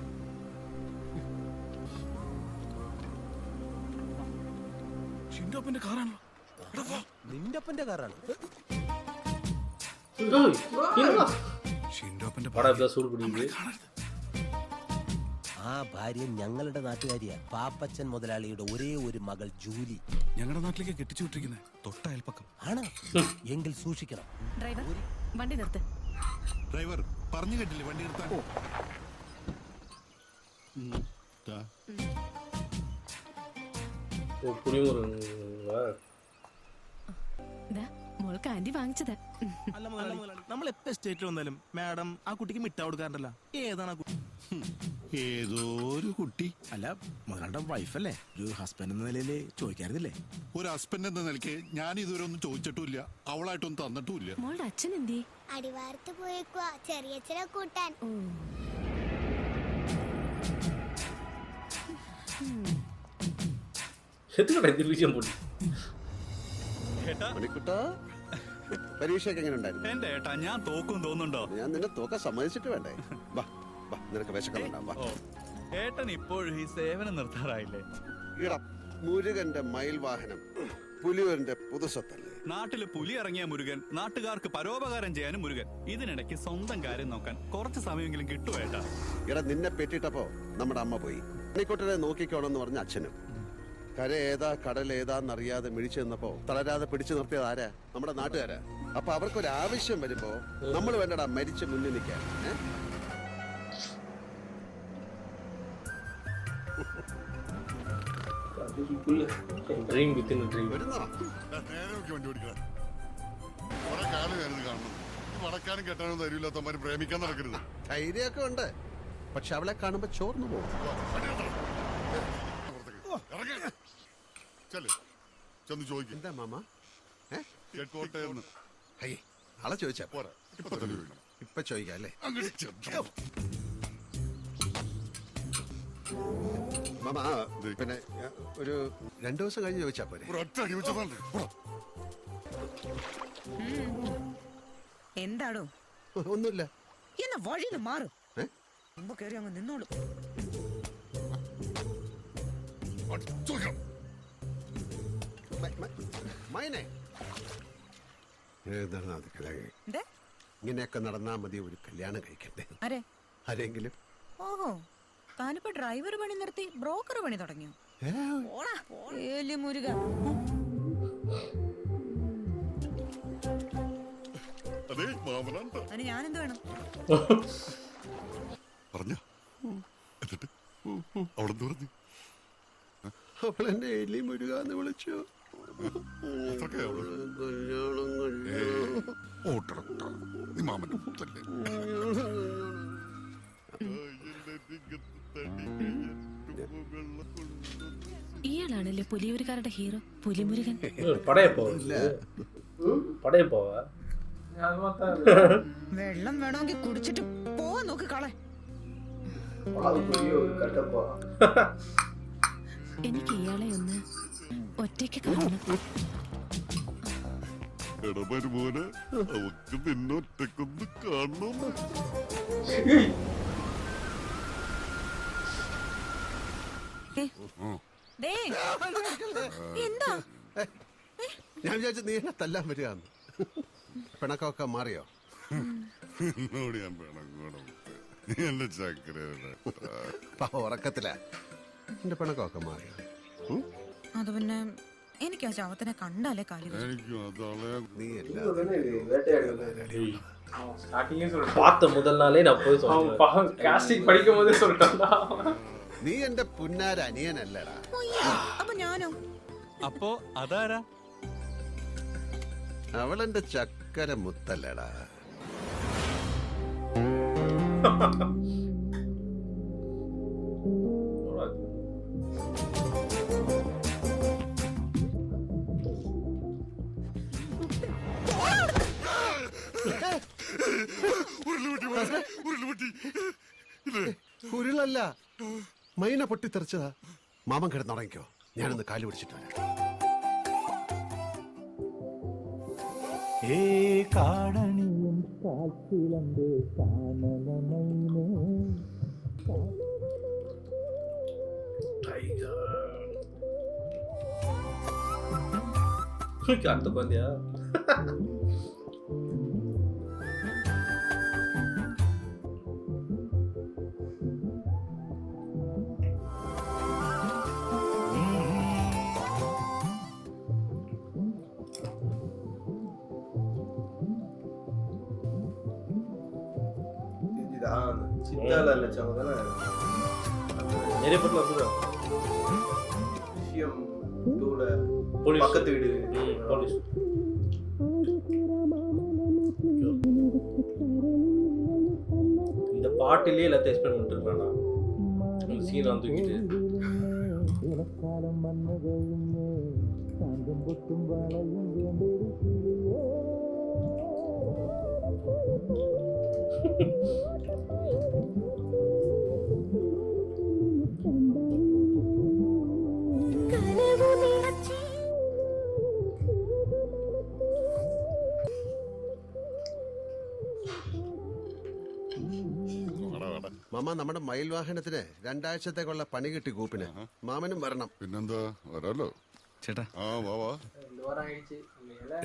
ഷിൻഡോപ്പന്റെ കാറാണോ? നിന്റെ അപ്പന്റെ കാറാണ്. ആ ഭാര്യ ഞങ്ങളുടെ നാട്ടുകാരിയാ. പാപ്പച്ചൻ മുതലാളിയുടെ ഒരേ ഒരു മകൾ ജൂലി. ഞങ്ങളുടെ നാട്ടിലേക്ക് കെട്ടിച്ചു വിട്ടിരിക്കുന്നത് തൊട്ട അയൽപ്പക്കം ആണ്. എങ്കിൽ സൂക്ഷിക്കണം. ഡ്രൈവർ, വണ്ടി നിർത്ത്. ഡ്രൈവർ പറഞ്ഞു കേട്ടില്ലേ വണ്ടി നിർത്താൻ? മോൾക്ക് ആന്റി വാങ്ങിച്ചതാ. അല്ല മുതലാളി, നമ്മൾ എപ്പോ എസ്റ്റേറ്റിൽ വന്നാലും മാഡം ആ കുട്ടിക്ക് മിഠാ കൊടുക്കാറുണ്ടല്ലോ. ഏതാണ് ആ കുട്ടി? ഏതോ ഒരു കുട്ടി. അല്ല മുതലാളുടെ വൈഫല്ലേ, ഒരു ഹസ്ബൻഡ് എന്ന നിലയിൽ ചോദിക്കാറില്ലേ? ഒരു ഹസ്ബൻഡ് എന്ന നിലയ്ക്ക് ഞാൻ ഇതുവരെ ഒന്നും ചോദിച്ചിട്ടുമില്ല, അവളായിട്ടൊന്നും തന്നിട്ടുമില്ല. മോളുടെ അച്ഛൻ എന്തേ? അടിവാരത്ത് പോയേക്കുവാ ചെറിയച്ഛനെ കൂട്ടാൻ. പരീക്ഷയൊക്കെ എങ്ങനെ ഉണ്ടായിരുന്നു? എന്റെ ഏട്ടാ ഞാൻ തോക്കും തോന്നുന്നുണ്ടോ? ഞാൻ നിന്നെ തോക്കാൻ സമ്മതിച്ചിട്ട് വേണ്ടേ? നിനക്ക് വിശക്കുന്നുണ്ടാവും. ഏട്ടൻ ഇപ്പോഴും ഈ സേവനം നിർത്താറായില്ലേ? മുരുകന്റെ മയിൽ വാഹനം പുലിയൂരിന്റെ പുതുസ്വത്തല്ലേ? നാട്ടില് പുലി ഇറങ്ങിയ മുരുകൻ, നാട്ടുകാർക്ക് പരോപകാരം ചെയ്യാനും മുരുകൻ. ഇതിനിടയ്ക്ക് സ്വന്തം കാര്യം നോക്കാൻ കുറച്ച് സമയമെങ്കിലും കിട്ടുവേട്ടാ. എടാ നിന്നെ പെറ്റിട്ടപ്പോ നമ്മുടെ അമ്മ പോയി. ഉണ്ണിക്കുട്ടനെ നോക്കിക്കോണമെന്ന് പറഞ്ഞ അച്ഛനും. കര ഏതാ കടൽ ഏതാന്നറിയാതെ മിഴിച്ചു നിന്നപ്പോ തളരാതെ പിടിച്ചു നിർത്തിയത് ആരാ? നമ്മുടെ നാട്ടുകാരാ. അപ്പൊ അവർക്കൊരു ആവശ്യം വരുമ്പോ നമ്മൾ വേണ്ടടാ മരിച്ച് മുന്നിൽ നിൽക്കാൻ. Dream within dream. വടക്കാനും കെട്ടാനും തരൂല്ലാത്തമാര് പ്രേമിക്കാൻ നടക്കരുത്. ധൈര്യമൊക്കെ ഉണ്ട്, പക്ഷെ അവളെ കാണുമ്പോ ചോർന്നു പോകും. ചെന്ന് ചോദിക്കും. എന്താ മാമ? കേട്ടോട്ടെ എന്ന്. അയ്യേ ആളെ ചോദിച്ചാ പോരാ, ഇപ്പൊ തന്നെ ചോദിക്കണം. ഇപ്പൊ ചോദിക്കാം അല്ലേ? മാമ പിന്നെ ഒരു 2 ദിവസം കഴിഞ്ഞ് ചോദിച്ചാ പോരെ? എന്താടോ? ഒന്നുമില്ല. എന്നാ വഴിയിൽ മാറും. മുമ്പ് കയറി അങ്ങ് നിന്നോളൂ. ഇങ്ങനെയൊക്കെ നടന്നാ മതി ഒരു കല്യാണം കഴിക്കണ്ടേ? ആരെങ്കിലും? ഓഹോ, താനിപ്പോ ഡ്രൈവർ പണി നിർത്തി ബ്രോക്കർ പണി തുടങ്ങിയോ? മുരുക അതിന് ഞാനെന്ത് വേണം? പറഞ്ഞോ. എന്നിട്ട് അവിടെ പറഞ്ഞു അവളെന്നെ എലി മുരുകാന്ന് വിളിച്ചു. നീ മാമന്റെ പുത്തല്ലേ? ഇയാളാണല്ലേ പുലിയൂരുകാരുടെ ഹീറോ പുലിമുരുകൻ. വെള്ളം വേണമെങ്കിൽ കുടിച്ചിട്ട് പോവാൻ നോക്ക് കളെ. എനിക്ക് ഇയാളെ ഒന്ന് ഒറ്റയ്ക്ക് കാണണം. എടമരുമോനെ, അവക്ക് നിന്നൊറ്റക്കൊന്ന് കാണണം. എന്താ? ഞാൻ വിചാരിച്ചു നീ എന്നെ തല്ലാൻ വരികയെന്ന്. പിണക്കമൊക്കെ മാറിയോ? ഉറക്കത്തില എന്റെ പിണക്കമൊക്കെ മാറിയോ? അത് പിന്നെ എനിക്ക് ആ ശവത്തിനെ കണ്ടാലേ കാലി. നീ பார்த்த முதல் நாளே நான் போய் சொன்னேன். காஸ்டிங் படிக்கும் போதே சொல்லிட்டேன்டா. നീ എന്റെ പുന്നാര അനിയനല്ലടാ. അപ്പൊ ഞാനോ? അപ്പോ അതാരാ? അവളെന്റെ ചക്കര മുത്തല്ലടാ. ഉരുളല്ല, മൈന പൊട്ടിത്തെറിച്ചതാ. മാമൻ കിടന്നുറങ്ങിക്കോ, ഞാനൊന്ന് കാല് പിടിച്ചിട്ട് വരാം. காத்து பாந்தியா? சித்தால சவங்க தானே நிறைய பேர்ல வந்துடா. விஷயம் டூல போலீஸ் பக்கத்து வீடு போலீஸ் இந்த பாட்டிலே எல்லாத்தையும் எக்ஸ்பிளைன் பண்ணிட்டு இருக்கானா? இந்த சீன் வந்து தூக்கிட்டு മാമ, നമ്മുടെ മയിൽ വാഹനത്തിന് 2 ആഴ്ചത്തേക്കുള്ള പണി കിട്ടി കൂപ്പിന്. മാമനും വരണം. പിന്നെന്താ, വരാലോ ചേട്ടാ. ആ വാ വാ. വാരം ആയിடுச்சு.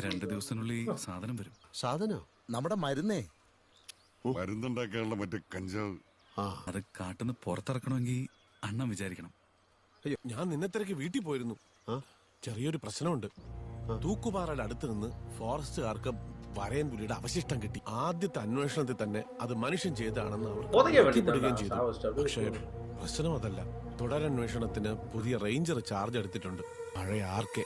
2 ദിവസത്തിനുള്ളിൽ സാധനം വരും. സാധനോ? നമ്മുടെ മരുന്നേ. മരുന്നുണ്ടാക്കാനുള്ള മറ്റേ കഞ്ചാവ്. അത് കാട്ടുന്ന് പുറത്തിറക്കണമെങ്കിൽ അണ്ണൻ വിചാരിക്കണം. അയ്യോ, ഞാൻ നിന്നെ തിരക്ക് വീട്ടിൽ പോയിരുന്നു. ചെറിയൊരു പ്രശ്നമുണ്ട്. തൂക്കുപാറയുടെ അടുത്ത് നിന്ന് ഫോറസ്റ്റുകാർക്ക് വരയൻ പുലിയുടെ അവശിഷ്ടം കിട്ടി. ആദ്യത്തെ അന്വേഷണത്തിൽ തന്നെ അത് മനുഷ്യൻ ചെയ്തതാണെന്ന് അവർ ബോധ്യപ്പെടുകയും ചെയ്തു. പക്ഷേ പ്രശ്നം അതല്ല. തുടരന്വേഷണത്തിന് പുതിയ റേഞ്ചർ ചാർജ് എടുത്തിട്ടുണ്ട്. പഴയ ആർക്കെ.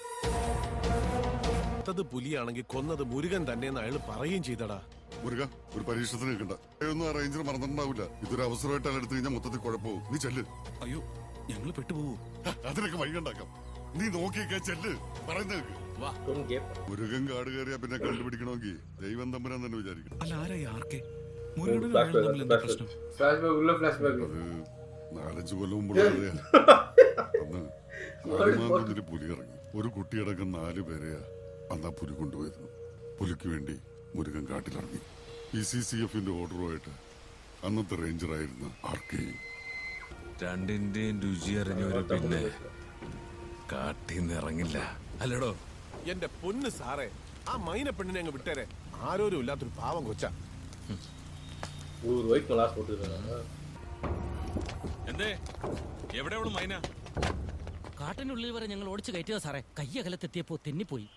അത് പുലിയാണെങ്കിൽ കൊന്നത് മുരുകൻ തന്നെയെന്ന് അയാൾ പറയുകയും ചെയ്തടാ. മുരുക, ഒരു പരീക്ഷണത്തിന് നിൽക്കണ്ട. ഒന്നും ആ റേഞ്ചർ മറന്നിട്ടുണ്ടാവില്ല. ഇതൊരു അവസരമായിട്ട് അയാൾ എടുത്തു കഴിഞ്ഞാൽ മൊത്തത്തിൽ കുഴപ്പവും. നീ ചെല്ല്. അയ്യോ, ഞങ്ങൾ പെട്ടുപോകൂ. അതിനൊക്കെ വഴിയുണ്ടാക്കാം. നീ നോക്കിയൊക്കെ ചെല്ല്. പറയുന്നത് മുരുകൻ കാട് കയറിയാ പിന്നെ കണ്ടുപിടിക്കണമെങ്കിൽ ദൈവം തമ്പുരാൻ തന്നെ വിചാരിക്കണം. അല്ല, ആരായി ആർക്കെ? മുരുകനും അയാളും തമ്മിൽ എന്താ പ്രശ്നം? അത് 4-5 കൊല്ലം മുമ്പുള്ള കഥയാ. അന്ന് ആലുമാങ്കുന്നിൽ പുലി ഇറങ്ങി. ഒരു കുട്ടിയടക്കം 4 പേരെയാ അന്ന് ആ പുലി കൊണ്ടുപോയിരുന്നു. പുലിക്ക് വേണ്ടി മുരുകൻ കാട്ടിലിറങ്ങി. PCCFന്റെ ഓർഡറുമായിട്ട് അന്നത്തെ റേഞ്ചറായിരുന്ന ആർക്കെയും. രണ്ടിന്റെയും രുചി അറിഞ്ഞവര് പിന്നെ കാട്ടിന്ന് ഇറങ്ങില്ല. അല്ലടോ? എന്റെ പൊന്ന് സാറേ, ആ മൈന പെണ്ണിനെ അങ്ങ് വിട്ടേരെ. ആരോരും ഇല്ലാത്തൊരു പാവം കൊച്ചാ. എന്തേ, എവിടെ മൈന? കാട്ടിനുള്ളിൽ വരെ ഞങ്ങൾ ഓടിച്ചു കയറ്റിയതാ സാറേ. കയ്യകലത്തെത്തിയപ്പോ തെന്നിപ്പോയി.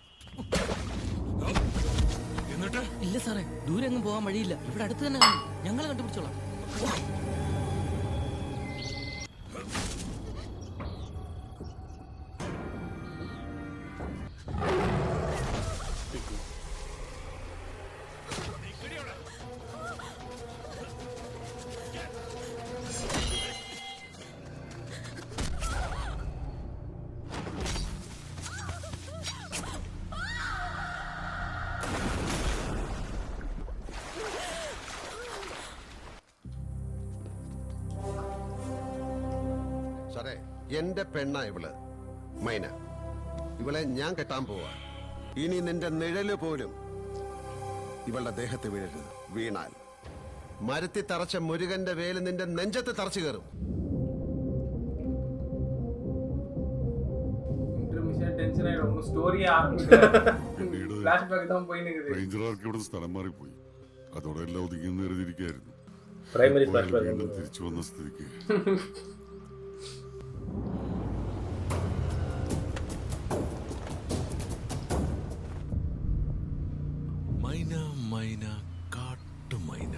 എന്നിട്ട്? ഇല്ല സാറേ, ദൂരെ എങ്ങും പോകാൻ വഴിയില്ല. ഇവിടെ അടുത്ത് തന്നെ ഞങ്ങൾ കണ്ടുപിടിച്ചോളാം. സാറേ, എന്റെ പെണ്ണ ഇവള് മൈന. ഇവളെ ഞാൻ കെട്ടാൻ പോവാ. ഇനി നിന്റെ നിഴല് പോലും ഇവളുടെ ദേഹത്ത് വീഴരുത്. വീണാൽ മരത്തി തറച്ച മുരുകന്റെ വേല് നിന്റെ നെഞ്ചത്ത് തറച്ചു കയറും. റേഞ്ചർമാർക്ക് ഇവിടെ സ്ഥലം മാറിപ്പോയി. അതോടെ എല്ലാം ഒതുങ്ങിയെന്ന് കരുതിയിരിക്കായിരുന്നു. തിരിച്ചു വന്ന സ്ഥിതിക്ക് മൈന മൈന കാട്ടുമൈന.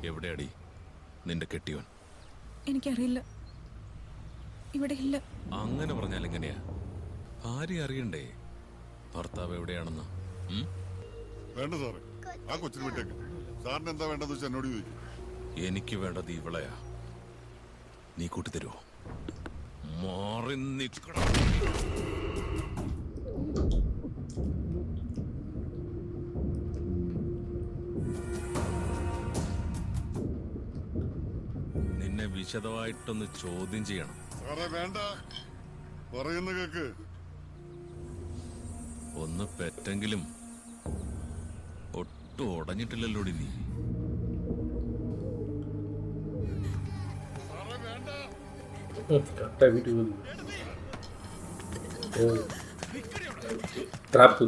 എവിടെയാടി നിന്റെ കെട്ടിയോൻ? എനിക്കറിയില്ല, ഇവിടെ ഇല്ല. അങ്ങനെ പറഞ്ഞാൽ എങ്ങനെയാ? ഭാര്യ അറിയണ്ടേ ഭർത്താവ് എവിടെയാണെന്ന്? വേണ്ട സാറേ, ആ കൊച്ചിന് വിട്ടേക്ക്. സാറിന് എന്താ വേണ്ടത് വെച്ചാൽ എന്നോട് ചോദിക്കും. എനിക്ക് വേണ്ടത് ഇവളെയാ. നീ കൂട്ടിത്തരുമോ? മാറി നിൽക്കണം. നിന്നെ വിശദമായിട്ടൊന്ന് ചോദ്യം ചെയ്യണം. സാറേ വേണ്ട, പറയുന്ന കേക്ക്. ഒന്ന് പെറ്റെങ്കിലും ഒട്ടും ഉടഞ്ഞിട്ടില്ലല്ലോടി നീ. ട്രാപ്പ്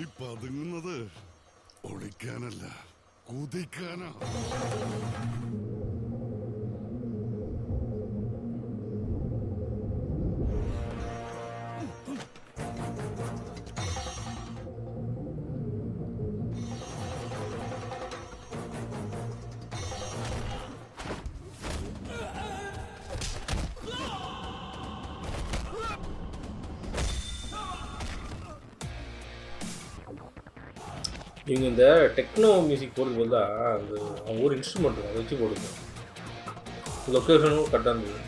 ഈ പതുങ്ങുന്നത് ഒളിക്കാനല്ല, കുതിക്കാനാ. இவங்க இந்த டெக்னோ மியூசிக் போடுறது பதிலாக அந்த அவங்க ஒரு இன்ஸ்ட்ருமெண்ட் அதை வச்சு போடுது. லொக்கேஷனும் கரெக்டாக இருந்தது.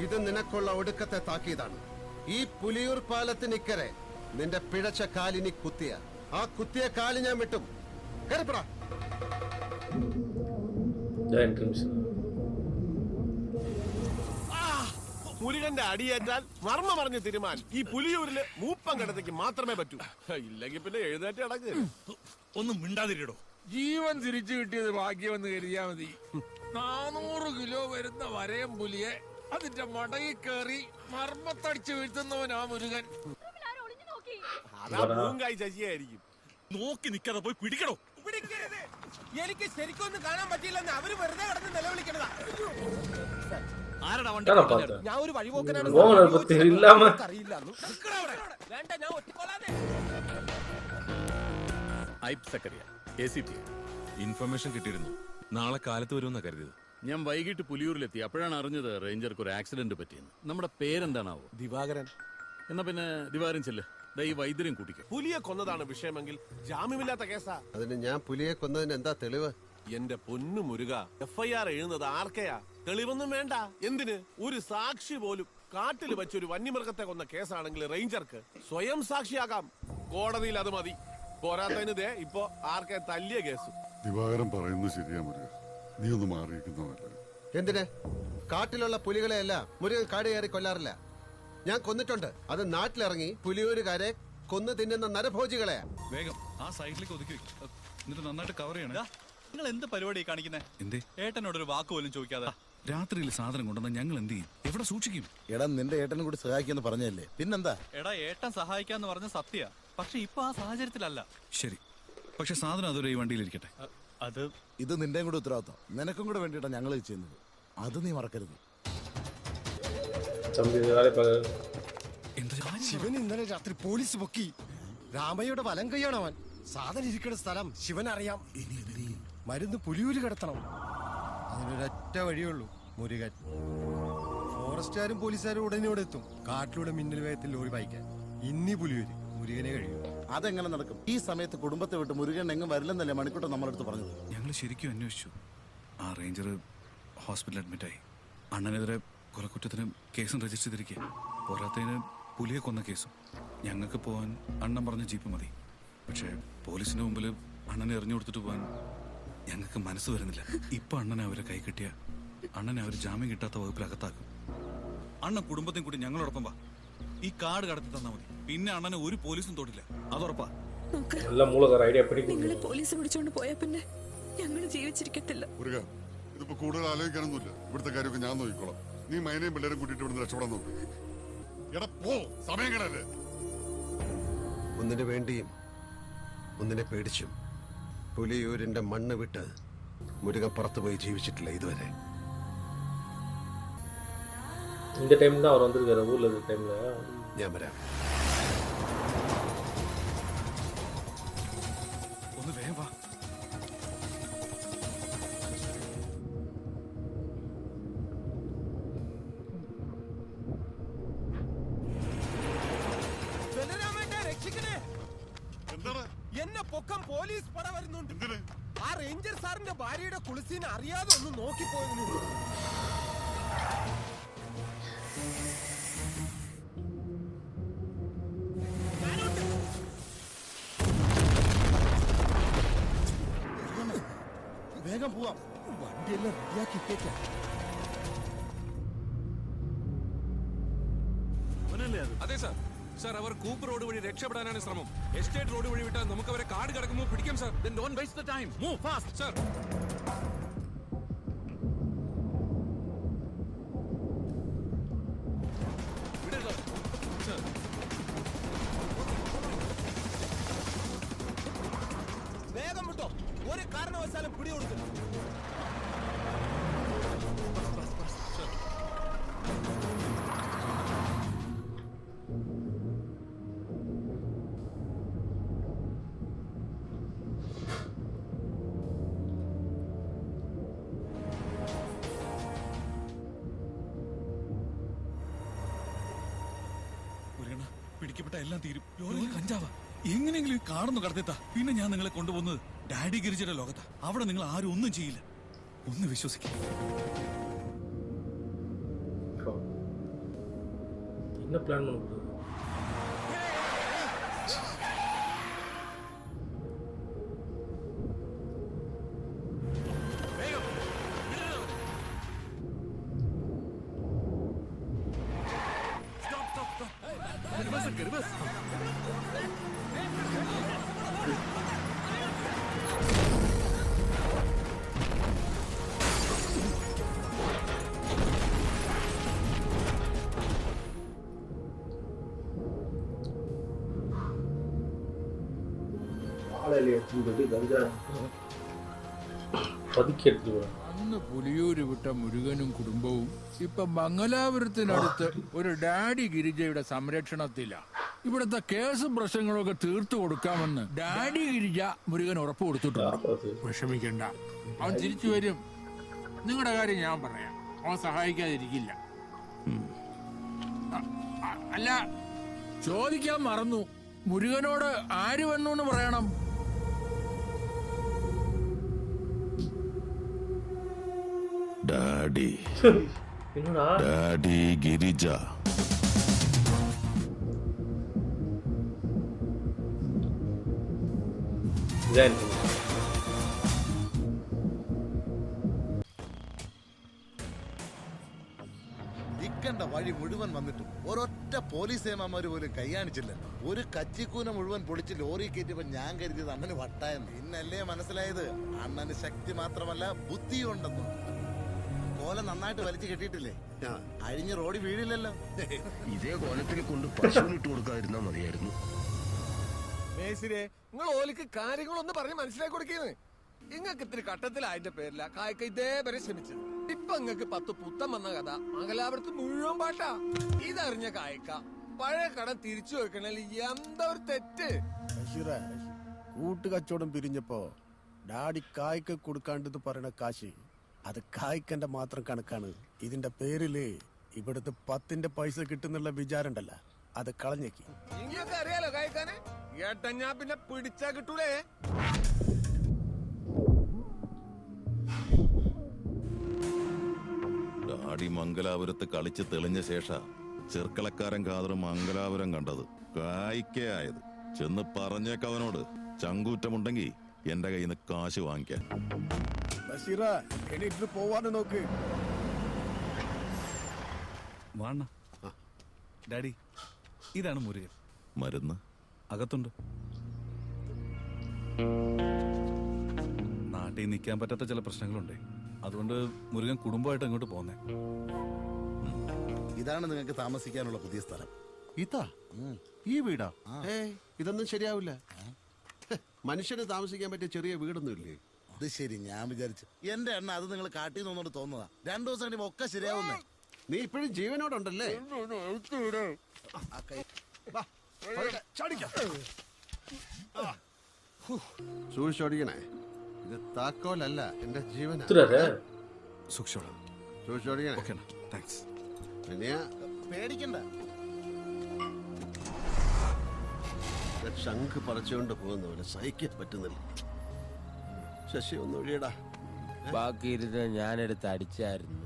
ഇത് നിനക്കുള്ള ഒടുക്കത്തെ താക്കീതാണ്. ഈ പുലിയൂർ പാലത്തിനിക്കരെ നിന്റെ പിഴച്ച കാലിനി കുത്തിയ ആ കുത്തിയ കാല് ഞാൻ വിട്ടും. കയറിപ്പടാ. മുരുകന്റെ അടിയേറ്റാൽ മർമ്മ പറഞ്ഞ് തീരുമാൻ ഈ പുലിയൂരില് മൂപ്പം കിടത്തേക്ക് മാത്രമേ പറ്റൂ. ഇല്ലെങ്കിൽ പിന്നെ എഴുന്നേറ്റ് അടങ്ങ്. ഒന്നും മിണ്ടാതിരിടോ. ജീവൻ തിരിച്ചു കിട്ടിയത് ഭാഗ്യമെന്ന് കരുതിയാ മതി. 400 കിലോ വരുന്ന വരയം പുലിയെ അതിന്റെ മടയിൽ കയറി മർമ്മത്തടിച്ച് വീഴ്ത്തുന്നവനാ മുരുകൻ. അതാ പൂങ്കായി ശശിയായിരിക്കും. നോക്കി നിൽക്കാതെ പോയി പിടിക്കണോ. എനിക്ക് ശരിക്കും ഒന്നും കാണാൻ പറ്റിയില്ലെന്ന് അവര് വെറുതെ കിടന്ന് നിലവിളിക്കണതാ. ഞാൻ ഒരു വഴിപോക്കനാണ്. അറിയില്ല. വേണ്ട, ഞാൻ ഒറ്റക്കൊള്ളാതെ. ഇൻഫർമേഷൻ കിട്ടിയിരുന്നു. നാളെ കാലത്ത് വരുമെന്നാ കരുതിയത്. ഞാൻ വൈകിട്ട് പുലിയൂരിലെത്തി. അപ്പോഴാണ് അറിഞ്ഞത് റേഞ്ചർക്ക് ഒരു ആക്സിഡന്റ് പറ്റിയെന്ന്. നമ്മുടെ പേരെന്താണാവോ? ദിവാകരൻ. എന്നാ പിന്നെ ദിവാരൻ ചെല്ല്. ഈ വൈദ്യരും കൂട്ടിക്കോ. പുലിയെ കൊന്നതാണ് വിഷയമെങ്കിൽ ജാമ്യമില്ലാത്ത കേസാ. അതിന് ഞാൻ പുലിയെ കൊന്നതിന് എന്താ തെളിവ്? എന്റെ പൊന്നു മുരുക, FIR എഴുതുന്നത് ആർക്കെയാ? തെളിവൊന്നും വേണ്ട. എന്തിന്? ഒരു സാക്ഷി പോലും. കാട്ടിൽ വെച്ചൊരു വന്യമൃഗത്തെ കൊന്ന കേസാണെങ്കിൽ റേഞ്ചർക്ക് സ്വയം സാക്ഷിയാകാം. കോടതിയിൽ അത് മതി. പോരാത്തതിന് ദേ ഇപ്പോ ആർക്കെ തല്ലിയ കേസ്. ദിവാകരൻ പറയുന്നത് ശരിയാ മുരുക, നീ ഒന്ന് മാറിയിരിക്കുന്നതല്ല. എന്തിന്? കാട്ടിലുള്ള പുലികളെയല്ല മുരുകൻ കാട് കയറി കൊല്ലാറില്ല. ഞാൻ കൊന്നിട്ടുണ്ട്. അത് നാട്ടിലിറങ്ങി പുലിയൂരുകാരെ കൊന്നു തിന്നുന്ന നരഭോജികളെയാ. വേഗം ആ സൈഡിലേക്ക് ഒതുക്കി വെക്കും. എന്നിട്ട് നന്നായിട്ട് കവർ ചെയ്യണം. നിങ്ങൾ എന്ത് പരിപാടി കാണിക്കുന്നേ? എന്തേ ഏട്ടനോടൊരു വാക്ക് പോലും ചോദിക്കാതെ രാത്രിയിൽ സാധനം കൊണ്ടുവന്ന ഞങ്ങൾ എന്ത് ചെയ്യും? എവിടെ സൂക്ഷിക്കും? എടാ നിന്റെ ഏട്ടനും കൂടി സഹായിക്കാന്ന് പറഞ്ഞല്ലേ, പിന്നെന്താ? എടാ ഏട്ടൻ സഹായിക്കാന്ന് പറഞ്ഞ സത്യ. പക്ഷെ ഇപ്പൊ ആ സാഹചര്യത്തിലല്ല. ശരി, പക്ഷെ സാധനം അതൊരു ഈ വണ്ടിയിലിരിക്കട്ടെ. ഇത് നിന്റെയും കൂടെ ഉത്തരവാദിത്തം. നിനക്കും കൂടെ വേണ്ടിയിട്ടാ ഞങ്ങൾ ചെയ്യുന്നത്. അത് നീ മറക്കരുത്. ശിവൻ ഇന്നലെ രാത്രി പോലീസ് പൊക്കി. രാമയുടെ വലം കൈയാണവൻ. സാധനം ഇരിക്കുന്ന സ്ഥലം ശിവൻ അറിയാം. മരുന്ന് പുലിയൂര് കിടത്തണം. അതിനൊരൊറ്റ വഴിയുള്ളൂ, മുരുകൻ. ഫോറസ്റ്റുകാരും പോലീസുകാരും ഉടനെ ഇവിടെ എത്തും. കാട്ടിലൂടെ മിന്നൽ വേഗത്തിൽ ലോറി വായിക്കാൻ. ഇന്നി പുലിയൂര് മുരുകനെ കഴിയും. അതെങ്ങനെ നടക്കും? ഈ സമയത്ത് കുടുംബത്തെ വിട്ട് മുരുകൻ എങ്ങും വരില്ലെന്നല്ലേ മണിക്കൂട്ടൻ നമ്മളടുത്ത് പറഞ്ഞത്. ഞങ്ങൾ ശരിക്കും അന്വേഷിച്ചു. ആ റേഞ്ചർ ഹോസ്പിറ്റലിൽ അഡ്മിറ്റായി. അണ്ണനെതിരെ കൊലക്കുറ്റത്തിന് കേസും രജിസ്റ്റർ ചെയ്തിരിക്കുക. പോരാത്തതിന് പുലിയെ കൊന്ന കേസും. ഞങ്ങൾക്ക് പോകാൻ അണ്ണൻ പറഞ്ഞ ജീപ്പ് മതി. പക്ഷേ പോലീസിന്റെ മുമ്പിൽ അണ്ണനെ എറിഞ്ഞു കൊടുത്തിട്ട് പോകാൻ ഞങ്ങൾക്ക് മനസ്സ് വരുന്നില്ല. ഇപ്പൊ അണ്ണനെ അവരെ കൈ കിട്ടിയ അണ്ണനെ അവർ ജാമ്യം കിട്ടാത്ത വകുപ്പിൽ അകത്താക്കും. അണ്ണൻ കുടുംബത്തെയും കൂടി ഞങ്ങളോടൊപ്പം വാ. ഈ കാർഡ് കടത്തി തന്നാ മതി. പിന്നെ അണ്ണനെ ഒരു പോലീസും തൊടില്ല. അതുറപ്പാ. നിങ്ങളെ പോലീസ് പിടിച്ചോണ്ട് പോയാ പിന്നെ ഞങ്ങൾ ജീവിച്ചിരിക്കത്തില്ല. ഇതിപ്പോ കൂടുതൽ ആലോചിക്കാനൊന്നുമില്ല. ഇവിടുത്തെ കാര്യമൊക്കെ ഞാൻ നോക്കിക്കോളാം. നീ മൈനയും പിള്ളേരും കൂട്ടിയിട്ട് ഇവിടുന്ന് രക്ഷപ്പെടാൻ നോക്ക്. എടാ പോ, സമയം കിടല്ലേ. ഒന്നിനു വേണ്ടിയും ഒന്നിനെ പേടിച്ചും പുലിയൂരിന്റെ മണ്ണ് വിട്ട് മുരുകൻ പുറത്തുപോയി ജീവിച്ചിട്ടില്ല ഇതുവരെ. இந்த டைம் தான் அவர் வந்திருக்காரு ஊர்ல இருக்க டைம்ல. ഞാൻ വരാം. ഒന്ന് വേഗം വാ. എന്നെ പൊക്കം പോലീസ് പട വരുന്നുണ്ട്. ആ റേഞ്ചർ സാറിന്റെ ഭാര്യയുടെ കുളിസീനെ അറിയാതെ ഒന്ന് നോക്കിപ്പോയതിനു. വേഗം പോവാം. വണ്ടിയെല്ലാം റെഡിയാക്കി. അത്? അതെ സാർ. സാർ, അവർ കൂപ്പ് റോഡ് വഴി രക്ഷപ്പെടാനാണ് ശ്രമം. എസ്റ്റേറ്റ് റോഡ് വഴി വിട്ടാൽ നമുക്ക് അവരെ കാട് കടക്കുമ്പോൾ പിടിക്കാം sir. Then don't waste the time. Move fast. Sir, വിടരുത്. സാർ, വേഗം വിട്ടോ. ഒരു കാരണവശാലും പിടികൊടുക്കില്ല. മുരുകണ്ണ, പിടിക്കപ്പെട്ട എല്ലാം തീരും. ലോറിയിൽ കഞ്ചാവ. എങ്ങനെയെങ്കിലും ഈ കാടൊന്ന് കടത്തിത്താ. പിന്നെ ഞാൻ നിങ്ങളെ കൊണ്ടുപോകുന്നത് ഡാഡി ഗിരിജയുടെ ലോകത്താ. അവിടെ നിങ്ങൾ ആരും ഒന്നും ചെയ്യില്ല. ഒന്ന് വിശ്വസിക്കും. என்ன பிளான் பண்ணுறது? ஆளையில எடுத்துட்டு போயிட்டு கஞ்சா പതുക്കി എടുത്തിട്ട് പോകാം. അന്ന് പുലിയൂര് വിട്ട മുരുകനും കുടുംബവും ഇപ്പൊ മംഗലാപുരത്തിനടുത്ത് ഒരു ഡാഡി ഗിരിജയുടെ സംരക്ഷണത്തില. ഇവിടുത്തെ കേസും പ്രശ്നങ്ങളൊക്കെ തീർത്തു കൊടുക്കാമെന്ന് ഡാഡി ഗിരിജ മുരുകൻ ഉറപ്പ് കൊടുത്തിട്ടുണ്ട്. വിഷമിക്കണ്ട, അവൻ തിരിച്ചു വരും. നിങ്ങളുടെ കാര്യം ഞാൻ പറയാം, അവൻ സഹായിക്കാതിരിക്കില്ല. അല്ല, ചോദിക്കാൻ മറന്നു, മുരുകനോട് ആര് വന്നു എന്ന് പറയണം. ഡാഡി என்னடா ഡാഡി ഗിരിജ. ഇതാ ഇക്കണ്ട വഴി മുഴുവൻ വന്നിട്ടും ഒരൊറ്റ പോലീസ് സേനാമാര് പോലും കൈയാണിച്ചില്ല. ഒരു കച്ചിക്കൂന മുഴുവൻ പൊളിച്ച് ലോറി കയറ്റിയപ്പോ ഞാൻ കരുതിയത് അണ്ണന് വട്ടായെന്ന്. ഇന്നല്ലേ മനസ്സിലായത് അണ്ണന് ശക്തി മാത്രമല്ല ബുദ്ധിയും ഉണ്ടെന്ന്. കോല നന്നായിട്ട് വലിച്ചു കെട്ടിയിട്ടില്ലേ, അഴിഞ്ഞ് റോഡ് വീഴില്ലല്ലോ. ഇതേ കോലത്തിൽ കൊണ്ട് പശുവിനിട്ട് കൊടുക്കാതിരുന്നാ മതിയായിരുന്നു. മേശിരെ, നിങ്ങൾ ഓലിക്ക് കാര്യങ്ങളൊന്ന് പറഞ്ഞ് മനസ്സിലാക്കി കൊടുക്കുന്നത്. ഇങ്ങക്ക് ഇത്തിരി കട്ടത്തിലായതിന്റെ പേരില കായ്ക്ക ഇതേവരെ ശ്രമിച്ചത്. ഇപ്പൊ ഇങ്ങക്ക് 10 പുത്തം വന്ന കഥ മംഗലാപുരത്ത് മുഴുവൻ പാട്ടാ. ഇതറിഞ്ഞ കായ്ക്ക പഴയ കടം തിരിച്ചു വെക്കണേൽ എന്താ ഒരു തെറ്റ്. കൂട്ടുകച്ചവടം പിരിഞ്ഞപ്പോ ഡാഡി കായ്ക്ക് കൊടുക്കാണ്ടെന്ന് പറയണ കാശ് അത് കായ്ക്കന്റെ മാത്രം കണക്കാണ്. ഇതിന്റെ പേരില് ഇവിടുത്തെ 10ന്റെ പൈസ കിട്ടുന്നുള്ള വിചാരണ്ടല്ല, അത് കളഞ്ഞേക്ക്. ഇങ്ങൊക്കെ അറിയാലോ കായ്ക്കാനെ. ഏട്ടഞ്ഞാ പിന്നെ പിടിച്ചാ കിട്ടൂലേ. ഡാഡി മംഗലാപുരത്ത് കളിച്ച് തെളിഞ്ഞ ശേഷ ചെർക്കളക്കാരൻ ഖാദർ മംഗലാപുരം കണ്ടത്. കായ്ക്കയായത്. ചെന്ന് പറഞ്ഞേക്കവനോട് ചങ്കൂറ്റമുണ്ടെങ്കിൽ എന്റെ കയ്യിൽ നിന്ന് കാശ് വാങ്ങിക്കാൻ. എണീറ്റ് പോവാന്ന് നോക്ക്. വാണ ഡാഡി, ഇതാണ് മുരുകൻ. മരുന്ന് അകത്തുണ്ട്. നാട്ടിൽ നിൽക്കാൻ പറ്റാത്ത ചില പ്രശ്നങ്ങളുണ്ട്. അതുകൊണ്ട് മുരുകൻ കുടുംബമായിട്ട് അങ്ങോട്ട് പോന്നേ. ഇതാണ് നിങ്ങൾക്ക് താമസിക്കാനുള്ള പുതിയ സ്ഥലം. ഇതാ ഈ വീടാ? ഇതൊന്നും ശരിയാവില്ല. മനുഷ്യന് താമസിക്കാൻ പറ്റിയ ചെറിയ വീടൊന്നും ഇല്ലേ? അത് ശരി, ഞാൻ വിചാരിച്ചു എന്റെ എണ്ണ അത് നിങ്ങൾ കാട്ടി നിന്നോണ്ട് തോന്നുന്നതാ. 2 ദിവസം കഴിയുമ്പോ ഒക്കെ ശരിയാവുന്നേ. നീ ഇപ്പോഴും ജീവനോടുണ്ടല്ലേ? സൂക്ഷിച്ചോടിക്കണേ. ഇത് താക്കോലല്ല, എന്റെ ജീവനാ. സൂക്ഷിച്ചോളാം. സൂക്ഷിച്ചോടിക്കണേ. താങ്ക്സ്. പേടിക്കണ്ട. ശംഖ് പറിച്ചുകൊണ്ട് പോകുന്ന പോലെ സഹിക്കാൻ പറ്റുന്നില്ല. ശശി ഒന്ന് ഒഴിയടാ. ബാക്കി ഇരുന്ന് ഞാനെടുത്ത് അടിച്ചായിരുന്നു.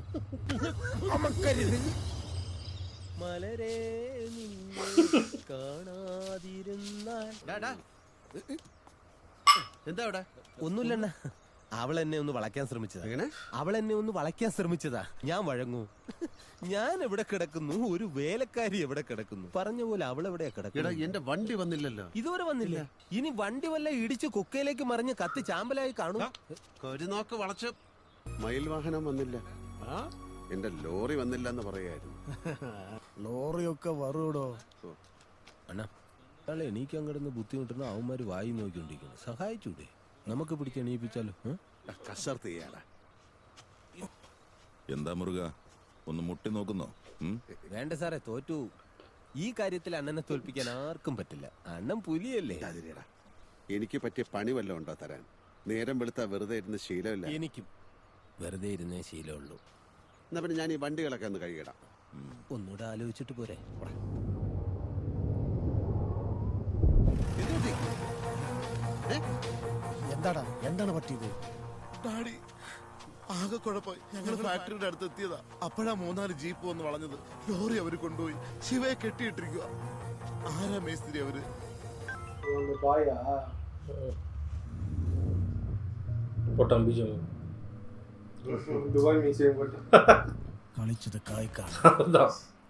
മലരെ കാണാതിരുന്നാൽ എന്താ അവിടെ? ഒന്നുമില്ലണ്ണ, അവൾ എന്നെ ഒന്ന് വളയ്ക്കാൻ ശ്രമിച്ചതാ. ഞാൻ വഴങ്ങൂ? ഞാൻ എവിടെ കിടക്കുന്നു, ഒരു വേലക്കാരി എവിടെ കിടക്കുന്നു? പറഞ്ഞ പോലെ അവൾ എവിടെയാ കിടക്കുന്നത്? എന്റെ വണ്ടി വന്നില്ലല്ലോ. ഇതുവരെ വന്നില്ല. ഇനി വണ്ടി വല്ല ഇടിച്ച് കുക്കയിലേക്ക് മറിഞ്ഞ് കത്തി ചാമ്പലായി കാണും. ഒരു നോക്ക് വളച്ച്. മയിൽ വാഹനം വന്നില്ല, എന്റെ ലോറി വന്നില്ല എന്ന് പറയായിരുന്നു. ലോറിയൊക്കെ വറൂടോ. അണ്ണാ അയാളെ എണീക്കാൻ കിടന്ന് ബുദ്ധിമുട്ടുന്ന അവന്മാര് വായി നോക്കിക്കൊണ്ടിരിക്കുന്നു. സഹായിച്ചൂടെ? നമുക്ക് പിടിച്ച് എണീപ്പിച്ചാലോ? കസർത്ത് ചെയ്യാടാ. എന്താ മുറുക, ഒന്ന് മുട്ടി നോക്കുന്നോ? വേണ്ട സാറേ, തോറ്റു. ഈ കാര്യത്തിൽ അണ്ണനെ തോൽപ്പിക്കാൻ ആർക്കും പറ്റില്ല. അണ്ണൻ പുലിയല്ലേ. എനിക്ക് പറ്റിയ പണി വല്ലതും ഉണ്ടോ തരാൻ? നേരം വെളുത്താ വെറുതെ ഇരുന്ന് ശീലമില്ല. എനിക്കും വെറുതെ ഇരുന്നേ ശീലമുള്ളൂ. എന്നാ പിന്നെ ഞാൻ ഈ വണ്ടികളൊക്കെ ഒന്ന് കഴുകിടാം. ഒന്നുകൂടെ ആലോചിച്ചിട്ട് പോരെ. എന്താണ് പറ്റിയത്? ഡാഡി ആകെ കുഴപ്പമായി. ഞങ്ങൾ ഫാക്ടറിയുടെ അടുത്ത് എത്തിയതാ. അപ്പോഴാ 3-4 ജീപ്പ് വന്ന് വളഞ്ഞത്. ലോറി അവര് കൊണ്ടുപോയി. ശിവയെ കെട്ടിയിട്ടിരിക്കുക. ആരാ മേസ്തിരി അവര്? കളിച്ചത് കായ്ക്കാണ്.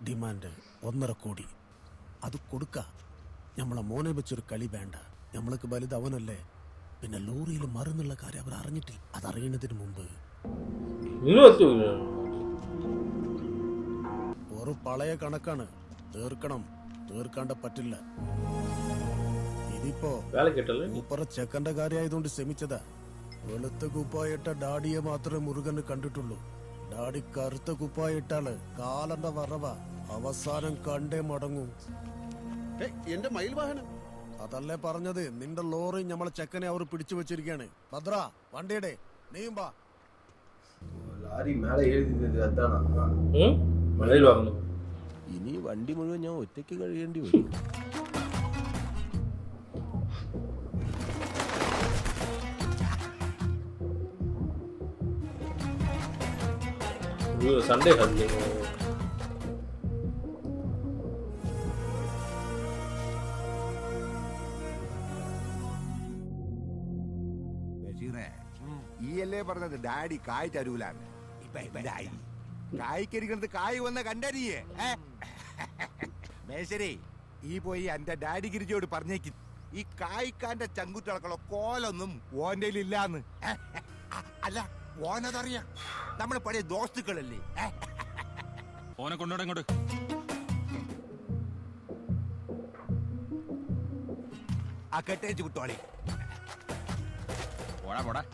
ഡിമാൻഡ് 1.5 കോടി. അത് കൊടുക്ക. നമ്മളെ മോനെ വെച്ചൊരു കളി വേണ്ട. നമ്മൾക്ക് വലുത് അവനല്ലേ. പിന്നെ ലോറിയിൽ മറന്നുള്ള കാര്യം അവർ അറിഞ്ഞിട്ടില്ല. അതറിയണതിന് മുമ്പ് ഒരു പഴയ കണക്കാണ്. തീർക്കാണ്ട പറ്റില്ല. ഇതിപ്പോ സൂപ്പർ ചെക്കന്റെ കാര്യമായതുകൊണ്ട് ശ്രമിച്ചതാ. വെളുത്ത കുപ്പായിട്ട ഡാഡിയെ മാത്രമേ മുരുകന് കണ്ടിട്ടുള്ളൂ. ഡാഡി കറുത്ത കുപ്പായിട്ടാല് കാലന്റെ വറവ. അവസാനം കണ്ടേ മടങ്ങും. എന്റെ മയിൽ വാഹനം അതല്ലേ പറഞ്ഞത്. നിന്റെ ലോറി നമ്മളെ ചെക്കനെ അവർ പിടിച്ചു വെച്ചിരിക്കാണ്. ഭദ്ര വണ്ടിയുടെ നീയും വാ. ലാരി മേലെ എഴുതിയത് അതാണ്. ഇനി വണ്ടി മുഴുവൻ ഞാൻ ഒറ്റയ്ക്ക് കഴിയേണ്ടി വരും. സൺഡേ ഹസ്ലി ഈയല്ലേ പറഞ്ഞത് ഡാഡി കായ് തരൂലാണ്. കായ്ക്കരിക്കുന്നത് കായ് വന്ന കണ്ടറിയേ. മേശരേ, ഈ പോയി എന്റെ ഡാഡി ഗിരിജയോട് പറഞ്ഞേക്ക്. ഈ കായ്ക്കാന്റെ ചങ്കുറ്റളക്കുള്ള കോലൊന്നും ഓന്റെ ഇല്ലാന്ന്. അല്ല, ഓനതറിയാം. നമ്മള് പഴയ ദോസ്തുക്കളല്ലേ. ഓനെ കൊണ്ടോടെ ഇങ്ങോട്ട്. ആ കെട്ടേച്ച് വിട്ടോളി. പോടാ പോടാ.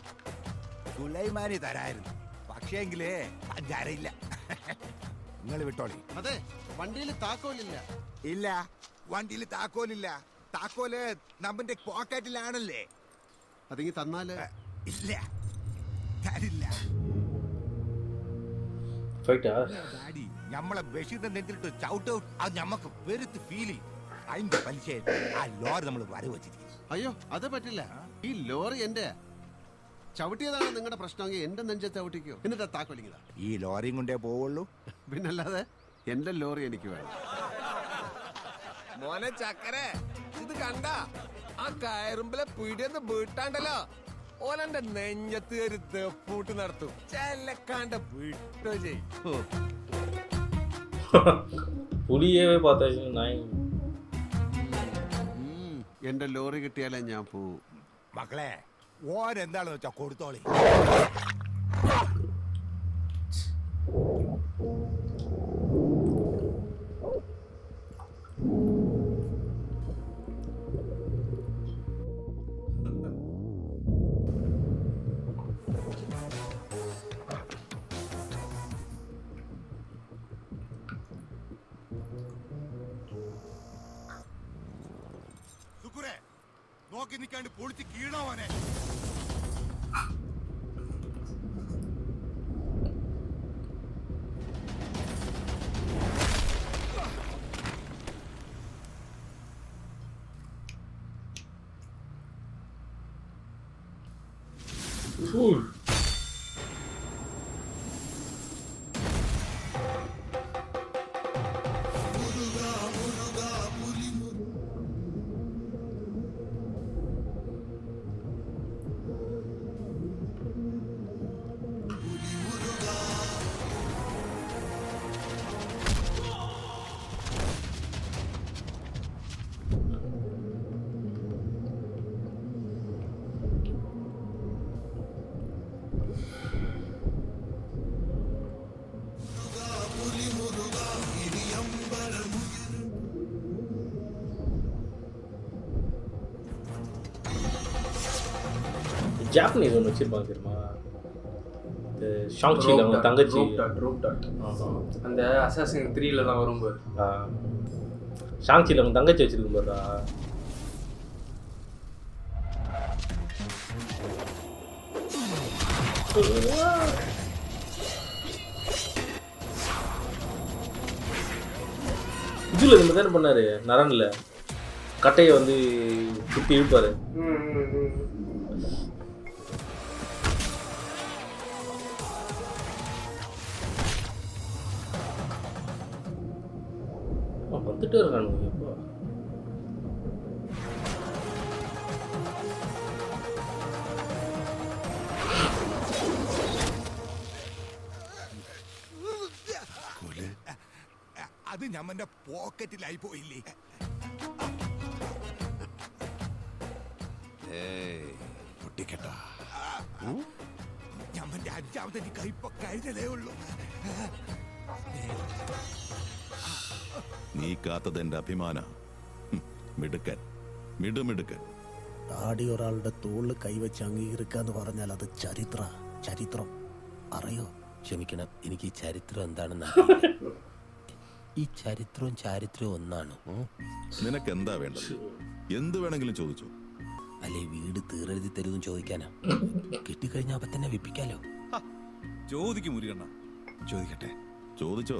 സുലൈമാനി തരായിരുന്നു, പക്ഷേങ്കിലേ പഞ്ചാരയില്ല. നിങ്ങൾ വിട്ടോളി. അതെ, വണ്ടിയിൽ താക്കോലില്ല. ഇല്ല, വണ്ടിയിൽ താക്കോലില്ല. താക്കോല് നമ്മുടെ പോക്കറ്റിലാണല്ലേ. അതെങ്കിൽ തന്നാല്. ഇല്ല, തരില്ല. ഡാഡി നമ്മളെ ബഷീറിന്റെ നെഞ്ചിലിട്ട് ചവിട്ട്. അത് ഞമ്മക്ക് വെറുത്ത് ഫീൽ ചെയ്യും. അതിന്റെ പലിശ ആ ലോറി നമ്മൾ വരവ് വെച്ചിരിക്കും. അയ്യോ, അത് പറ്റില്ല. ഈ ലോറി എന്റെ ചവിട്ടിയതാണ് നിങ്ങളുടെ പ്രശ്നമെങ്കിൽ എന്റെ നെഞ്ചത്ത് ചവിട്ടിക്കോ. എന്നിട്ട് താക്കോലിങ്ങതാ. ഈ ലോറിയും കൊണ്ടേ പോവുള്ളൂ. പിന്നല്ലാതെ എന്റെ ലോറി എനിക്ക് വേണം. മോനെ ചക്കരെ, ഇത് കണ്ട ആ കയറുമ്പലെ പീടിയെന്ന് വീട്ടാണ്ടല്ലോ. ഓലെന്റെ നെഞ്ഞത്ത് ഒരു തെപ്പൂട്ട് നടത്തും. ചെല്ലക്കാണ്ട വിട്ടോ ചെയ്യും. പുലിയെ എന്റെ ലോറി കിട്ടിയാലേ ഞാൻ പോവും. മക്കളെ, ഓരെന്താണെന്ന് വെച്ചാ കൊടുത്തോളി. നോക്കി നിൽക്കാണ്ട് പൊളിച്ച് കീഴാവാനെ. ஜாப்பனீஸ் ஒன்று வச்சிருப்பாங்க தெரியுமா, இந்த ஷாங்சியில் அவங்க தங்கச்சி ரோப் டாட் அந்த அசாசின் 3லலாம் வரும் பாரு. ஷாங்சியில் அவங்க தங்கச்சி வச்சிருக்கும் பாருடா. இதுல இந்த மாதிரி பண்ணாரு நரன்ல கட்டையை வந்து சுத்தி இழுப்பாரு. வந்துட்டே இருக்கானுங்க எப்போ. അത് ഞമ്മന്റെ പോക്കറ്റിലായി പോയില്ലേ. പൊട്ടിക്കട്ടാ ഞമ്മന്റെ അഞ്ചാമത്തെ കൈപ്പ കഴിഞ്ഞതേ ഉള്ളൂ. നീ കാത്തത് എന്റെ അഭിമാന. മിടുക്കൻ, മിടുമിടുക്കൻ. താടി ഒരാളുടെ തോളിൽ കൈവച്ച് അംഗീകരിക്കാന്ന് പറഞ്ഞാൽ അത് ചരിത്രം അറിയോ? ക്ഷമിക്കണം, എനിക്ക് ഈ ചരിത്രം എന്താണെന്ന് ഈ ചരിത്രവും ചാരിത്രവും ഒന്നാണ്. നിനക്ക് എന്താ വേണ്ടത്? എന്ത് വേണമെങ്കിലും ചോദിച്ചു. അല്ലെ വീട് തീരെഴുതി തരുമെന്ന് ചോദിക്കാനാ. കിട്ടിക്കഴിഞ്ഞാൽ അപ്പൊ തന്നെ വിപ്പിക്കാലോ. ചോദിക്കും മുരുകണ്ണ. ചോദിക്കട്ടെ? ചോദിച്ചോ?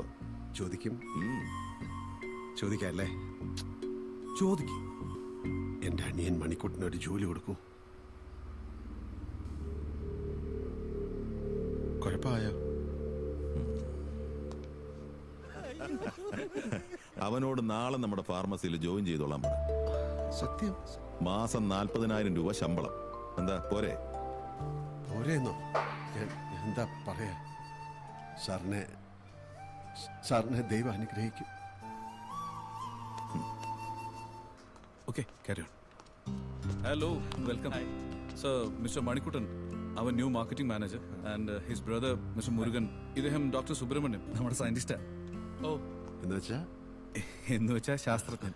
ചോദിക്കും. ചോദിക്കല്ലേ? ചോദിക്കും. എന്റെ അനിയൻ മണിക്കുട്ടിന് ഒരു ജോലി കൊടുക്കൂ. കുഴപ്പമായോ? അവനോട് നാളെ നമ്മുടെ ഫാർമസിയിൽ ജോയിൻ ചെയ്തോളാൻ പറ. സത്യം? മാസം 40,000 രൂപ ശമ്പളം. എന്താ പോരെ? പോരെന്നോ? ഞാൻ എന്താ പറയാ? സാറിനെ ദൈവം അനുഗ്രഹിക്കും. Okay, carry on. Hello, welcome. So, Mr. Manikuttan, our new marketing manager, and his brother, Mr. Murugan. ഇദ്ദേഹം ഡോക്ടർ സുബ്രഹ്മണ്യം, നമ്മുടെ സയന്റിസ്റ്റാ. ഓ, എന്ന് വെച്ചാ ശാസ്ത്രജ്ഞൻ.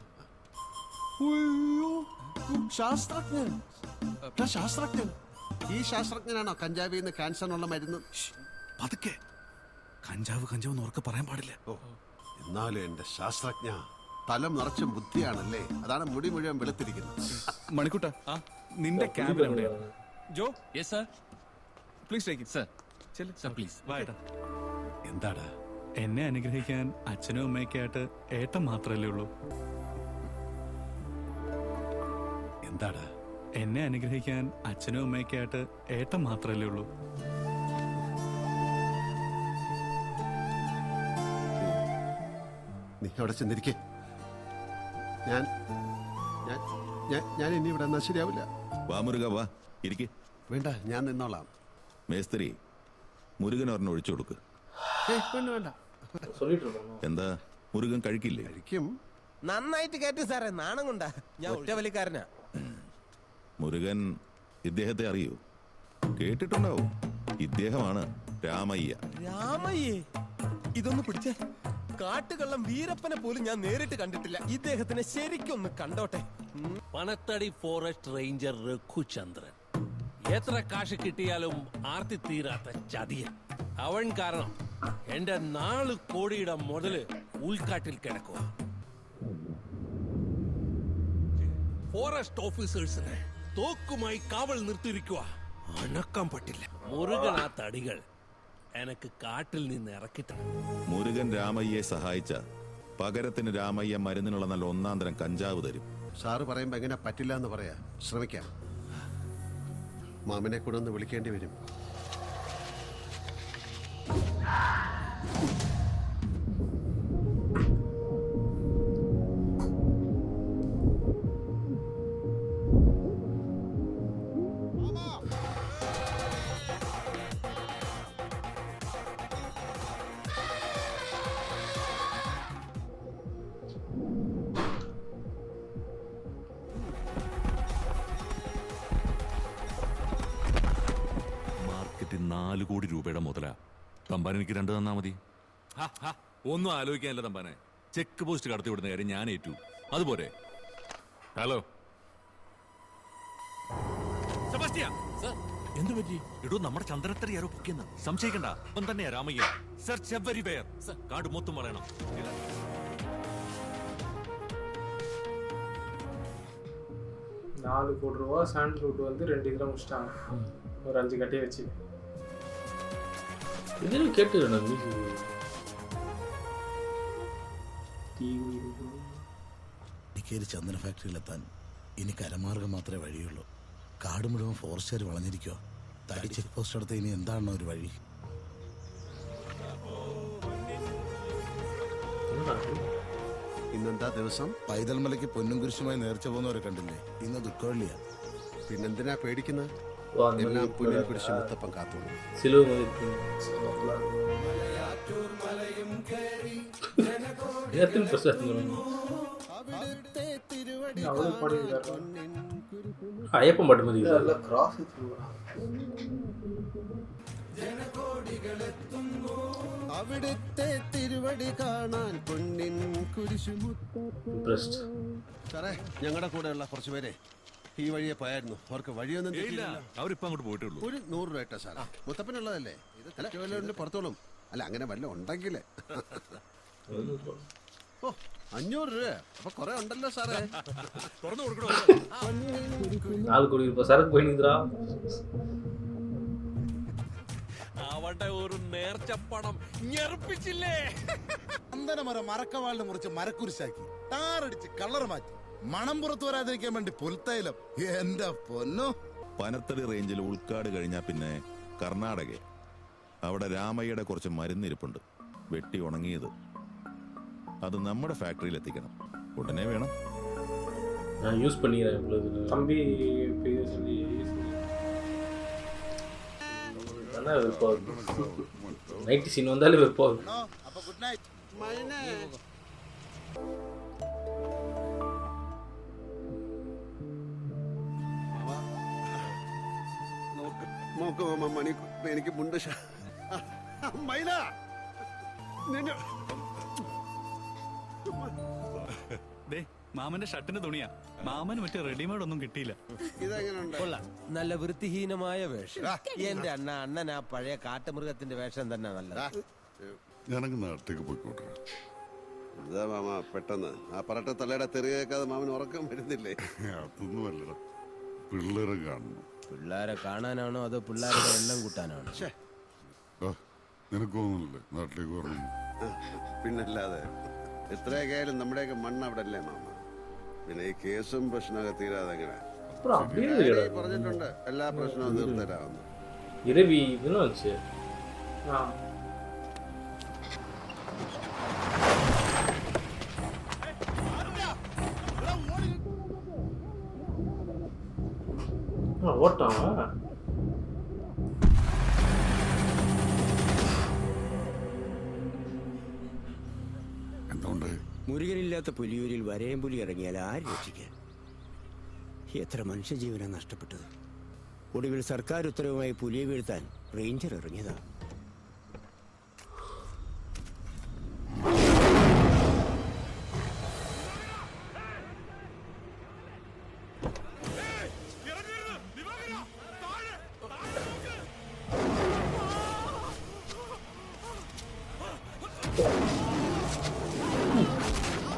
ശാസ്ത്രജ്ഞൻ? ഈ ശാസ്ത്രജ്ഞനാണോ കഞ്ചാവിന്ന് ക്യാൻസറിനുള്ള മരുന്ന്? പതുക്കെ. കഞ്ചാവ് ഉറക്കെ പറയാൻ പാടില്ല. എന്നാലും എന്റെ ശാസ്ത്രജ്ഞ തലം നിറച്ചും ബുദ്ധിയാണല്ലേ. അതാണ് മുടി മുഴുവൻ വെളുത്തിരിക്കുന്നത്. മണിക്കുട്ട, നിന്റെ ക്യാബിൻ എവിടെയാണ്? Joe. Yes sir. Please take it. Sir. ചെല്ല് സർ പ്ലീസ്. വാടാ. എന്താടാ? എന്നെ അനുഗ്രഹിക്കാൻ അച്ഛനും അമ്മയൊക്കെയായിട്ട് ഏട്ടൻ മാത്രമല്ലേ ഉള്ളൂ. എന്താടാ? എന്നെ അനുഗ്രഹിക്കാൻ അച്ഛനും അമ്മയൊക്കെയായിട്ട് ഏട്ടൻ മാത്രമല്ലേ ഉള്ളൂ. നീ അവിടെ ചെന്നിരിക്കേ. ഞാൻ ഇനി ഇവിടെ എന്നാ ശരിയാവില്ല. വാ മുരുക, വാ ഇരിക്കെ. വേണ്ട, ഞാൻ നിന്നോളാം. മേസ്ത്രി, മുരുകൻ ഒരെണ്ണം ഒഴിച്ചു കൊടുക്ക്. വേണ്ട. എന്താ മുരുകൻ കഴിക്കില്ലേ? കഴിക്കും. നന്നായിട്ട് കേട്ടു സാറേ. നാണം കൊണ്ടാ. ഞാൻ ഒറ്റ വലിക്കാരനാ. മുരുകൻ ഇദ്ദേഹത്തെ അറിയൂ? കേട്ടിട്ടുണ്ടാവും. ഇദ്ദേഹമാണ് രാമയ്യ. രാമയ്യേ? ഇതൊന്ന് പിടിച്ചേ. കാട്ടുകള്ളം വീരപ്പനെ പോലും ഞാൻ നേരിട്ട് കണ്ടിട്ടില്ല. ഇദ്ദേഹത്തിനെ ശരിക്കൊന്ന് കണ്ടോട്ടെ. പണത്തടി ഫോറസ്റ്റ് റേഞ്ചർ രഘുചന്ദ്രൻ. എത്ര കാശ് കിട്ടിയാലും ആർത്തി തീരാത്ത ചതിയൻ. അവൻ കാരണം എന്റെ 4 കോടിയുടെ മുതല് ഉൾക്കാട്ടിൽ കിടക്കുക. ഫോറസ്റ്റ് ഓഫീസേഴ്സിനെ തോക്കുമായി കാവൽ നിർത്തിയിരിക്കുക. അനക്കാൻ പറ്റില്ല. മുരുകൻ ആ തടികൾ എനക്ക് കാട്ടിൽ നിന്ന് ഇറക്കിട്ട. മുരുകൻ രാമയ്യെ സഹായിച്ച പകരത്തിന് രാമയ്യ മരുന്നിനുള്ള നല്ല 1-ാം തരം കഞ്ചാവ് തരും. സാറ് പറയുമ്പോ എങ്ങനെ പറ്റില്ല എന്ന് പറയാ. ശ്രമിക്കാം. മാമനെ കൂടെ ഒന്ന് വിളിക്കേണ്ടി വരും. മാർക്കറ്റ് 4 കോടി രൂപയുടെ മുതലാ. തമ്പാൻ എനിക്ക് 2 തന്നാ മതി. ഒന്നും ആലോചിക്കാനില്ല തമ്പാനെ. ചെക്ക് പോസ്റ്റ് കടത്തി വിടുന്ന കാര്യം ഞാൻ ഏറ്റു. അതുപോലെ. ഹലോ സെബാസ്റ്റ്യൻ, എന്തു പറ്റി? എടോ നമ്മുടെ ചന്ദ്രത്തറി ആരോ പൊക്കിയെന്ന് സംശയിക്കണ്ട. അവൻ തന്നെയാ രാമയ്യ. Search everywhere. കാട് മൊത്തം പറയണം. 4 கோடி ரூபா சாண்டல்வுட் வந்து 2 இதில் முடிச்சிட்டாங்க. ஒரு 5 கட்டையை வச்சு. ഇതിന് കേട്ടിരുന്നു മ്യൂസിക്. എനിക്കൊരു ചന്ദന ഫാക്ടറിയിലെത്താൻ ഇനി കരമാർഗം മാത്രമേ വഴിയുള്ളൂ. കാട് മുഴുവൻ ഫോറസ്റ്റുകാർ വളഞ്ഞിരിക്കുക. തടി ചെക്ക് പോസ്റ്റ് അടുത്ത് ഇനി എന്താണ് ഒരു വഴി? ഇന്നെന്താ ദിവസം? പൈതൽമലയ്ക്ക് പൊന്നും കുരിശുമായി നേർച്ച പോകുന്നവരെ കണ്ടില്ലേ? ഇന്ന് ദുഃഖവെള്ളിയാ. പിന്നെന്തിനാ പേടിക്കുന്നത്? എല്ലാം പൊന്നും കുരിശ് മുത്തപ്പൻ കാത്തോളൂ. അയ്യപ്പൻ പാട്ട് മതി. അവിടുത്തെ തിരുവടി കാണാൻ പൊന്നിൻ സാറേ, ഞങ്ങളുടെ കൂടെയുള്ള കുറച്ച് പേരെ ഈ വഴിയെ പോയായിരുന്നു. അവർക്ക് വഴിയൊന്നും അവരിപ്പോ അങ്ങോട്ട് പോയിട്ടുള്ളൂ. ഒരു 100 രൂപ ഇട്ടാ സാറേ. മുത്തപ്പനുള്ളതല്ലേ ഇത്? വല്ല പുറത്തോളും അല്ല, അങ്ങനെ വല്ല ഉണ്ടെങ്കിലേ. ഓ 500 രൂപ അപ്പൊ കൊറേ ഉണ്ടല്ലോ സാറേ. തുറന്നു കൊടുക്കണോ? 4 கோடி ரூபாய் சரக்கு போயிடுறா. അവന്റെ ഒരു നേർച്ചപ്പണം ഞെറുപ്പിച്ചില്ലേ? ചന്ദനമരം മരക്കവാളിന് മുറിച്ച് മരക്കുരിശാക്കി താറടിച്ച് കളർ മാറ്റി മണം പുറത്തു വരാതിരിക്കാൻ വേണ്ടി പുൽത്തൈലം. എന്റെ പൊന്നോ. പനത്തടി റേഞ്ചിൽ ഉൾക്കാട് കഴിഞ്ഞാൽ പിന്നെ കർണാടക. അവിടെ രാമയ്യയുടെ കുറച്ച് മരുന്നിരിപ്പുണ്ട്, വെട്ടി ഉണങ്ങിയത്. അത് നമ്മുടെ ഫാക്ടറിയിൽ എത്തിക്കണം, ഉടനെ വേണം. நான் யூஸ் பண்ணிக்கிறேன். தம்பி பேர் சொல்லி நைட்டு சீன் வந்தாலும் வைப்போம். அப்ப குட் நைட். നോക്ക് മണി, എനിക്ക് മുണ്ട് മൈന മാമന്റെ ഷർട്ടിന്റെ തുണിയാ. മാമന് മറ്റേ റെഡിമെയ്ഡ് ഒന്നും കിട്ടിയില്ല. കൊള്ളാം, നല്ല വൃത്തിഹീനമായ വേഷം. എന്റെ അണ്ണൻ ആ പഴയ കാട്ടുമൃഗത്തിന്റെ വേഷം തന്നെ നല്ലത്. ഞാനങ്ങ് നാട്ടിലേക്ക് പോയിക്കോട്ടെ. എന്താ മാമ പെട്ടെന്ന്? ആ പറട്ട തലയുടെ തെറി കേൾക്കാതെ മാമന് ഉറക്കം വരുന്നില്ലേ? അതൊന്നും അല്ലടാ, പിള്ളേരെ കാണുന്നു. പിള്ളേരെ കാണാനാണോ അതോ പിള്ളേരുടെ എണ്ണം കൂട്ടാനാണോ? നിനക്കൊന്നുമില്ലേ നാട്ടിലേക്ക് പറഞ്ഞു? പിന്നല്ലാതെ എത്രയൊക്കെ ആയാലും നമ്മുടെയൊക്കെ മണ്ണ് അവിടെ അല്ലേ മാമ. പിന്നെ ഈ കേസും പ്രശ്നമൊക്കെ തീരാതെ എങ്ങനെ? പറഞ്ഞിട്ടുണ്ട് എല്ലാ പ്രശ്നവും തീർത്തരാമെന്ന്. இரவி இதெல்லாம் வச்சு ஓட்டாமா എന്തുകൊണ്ട്? മുരുകനില്ലാത്ത പുലിയൂരിൽ വരയം പുലി ഇറങ്ങിയാൽ ആര് രക്ഷിക്കാൻ? എത്ര മനുഷ്യജീവനാണ് നഷ്ടപ്പെട്ടത്. ഒടുവിൽ സർക്കാർ ഉത്തരവുമായി പുലിയെ വീഴ്ത്താൻ റേഞ്ചർ ഇറങ്ങിയതാ.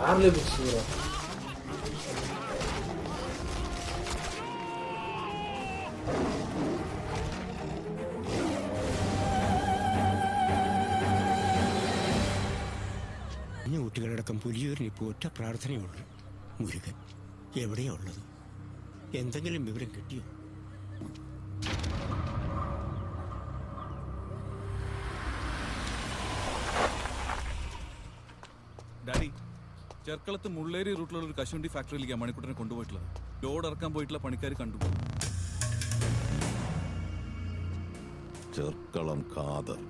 ആരിലെ പിടിച്ചു കുട്ടികളടക്കം പുലിയൂരിന് ഇപ്പോൾ ഒറ്റ പ്രാർത്ഥനയുള്ളൂ, മുരുകൻ എവിടെയാ ഉള്ളത്? എന്തെങ്കിലും വിവരം കിട്ടിയോ? ഡാഡി, ചെർക്കളത്ത് മുള്ളേരി റൂട്ടിലുള്ള ഒരു കശുവണ്ടി ഫാക്ടറിയിലേക്ക് മണിക്കൂട്ടിനെ കൊണ്ടുപോയിട്ടുള്ളത്. ലോഡ് ഇറക്കാൻ പോയിട്ടുള്ള പണിക്കാർ കണ്ടു. ചെർക്കളം ഖാദർ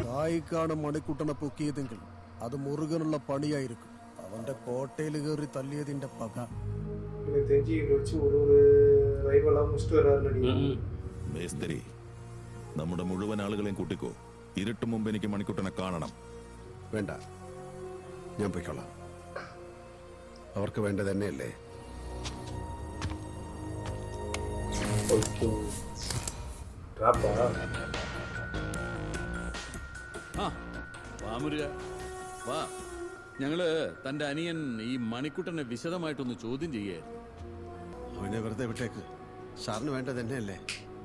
കായിക്കാണ് മണിക്കുട്ടനെ പൊക്കിയതെങ്കിൽ അത് മുറുകനുള്ള പണിയായിരിക്കും. അവന്റെ കോട്ടയിൽ കയറി തല്ലിയതിന്റെ പക. മേസ്തരി, നമ്മുടെ മുഴുവൻ ആളുകളെയും കൂട്ടിക്കോ. ഇരുട്ട് മുമ്പ് എനിക്ക് മണിക്കുട്ടനെ കാണണം. വേണ്ട, ഞാൻ പോയിക്കോളാം. അവർക്ക് വേണ്ടത് തന്നെയല്ലേ. ട്രാപ്പാ? ആ വാ മുരുക വാ. ഞങ്ങള് തന്റെ അനിയൻ ഈ മണിക്കുട്ടനെ വിശദമായിട്ടൊന്ന് ചോദ്യം ചെയ്യായിരുന്നു. അവനെ വെറുതെ വിട്ടേക്ക്. സാറിന് വേണ്ടത് തന്നെയല്ലേ?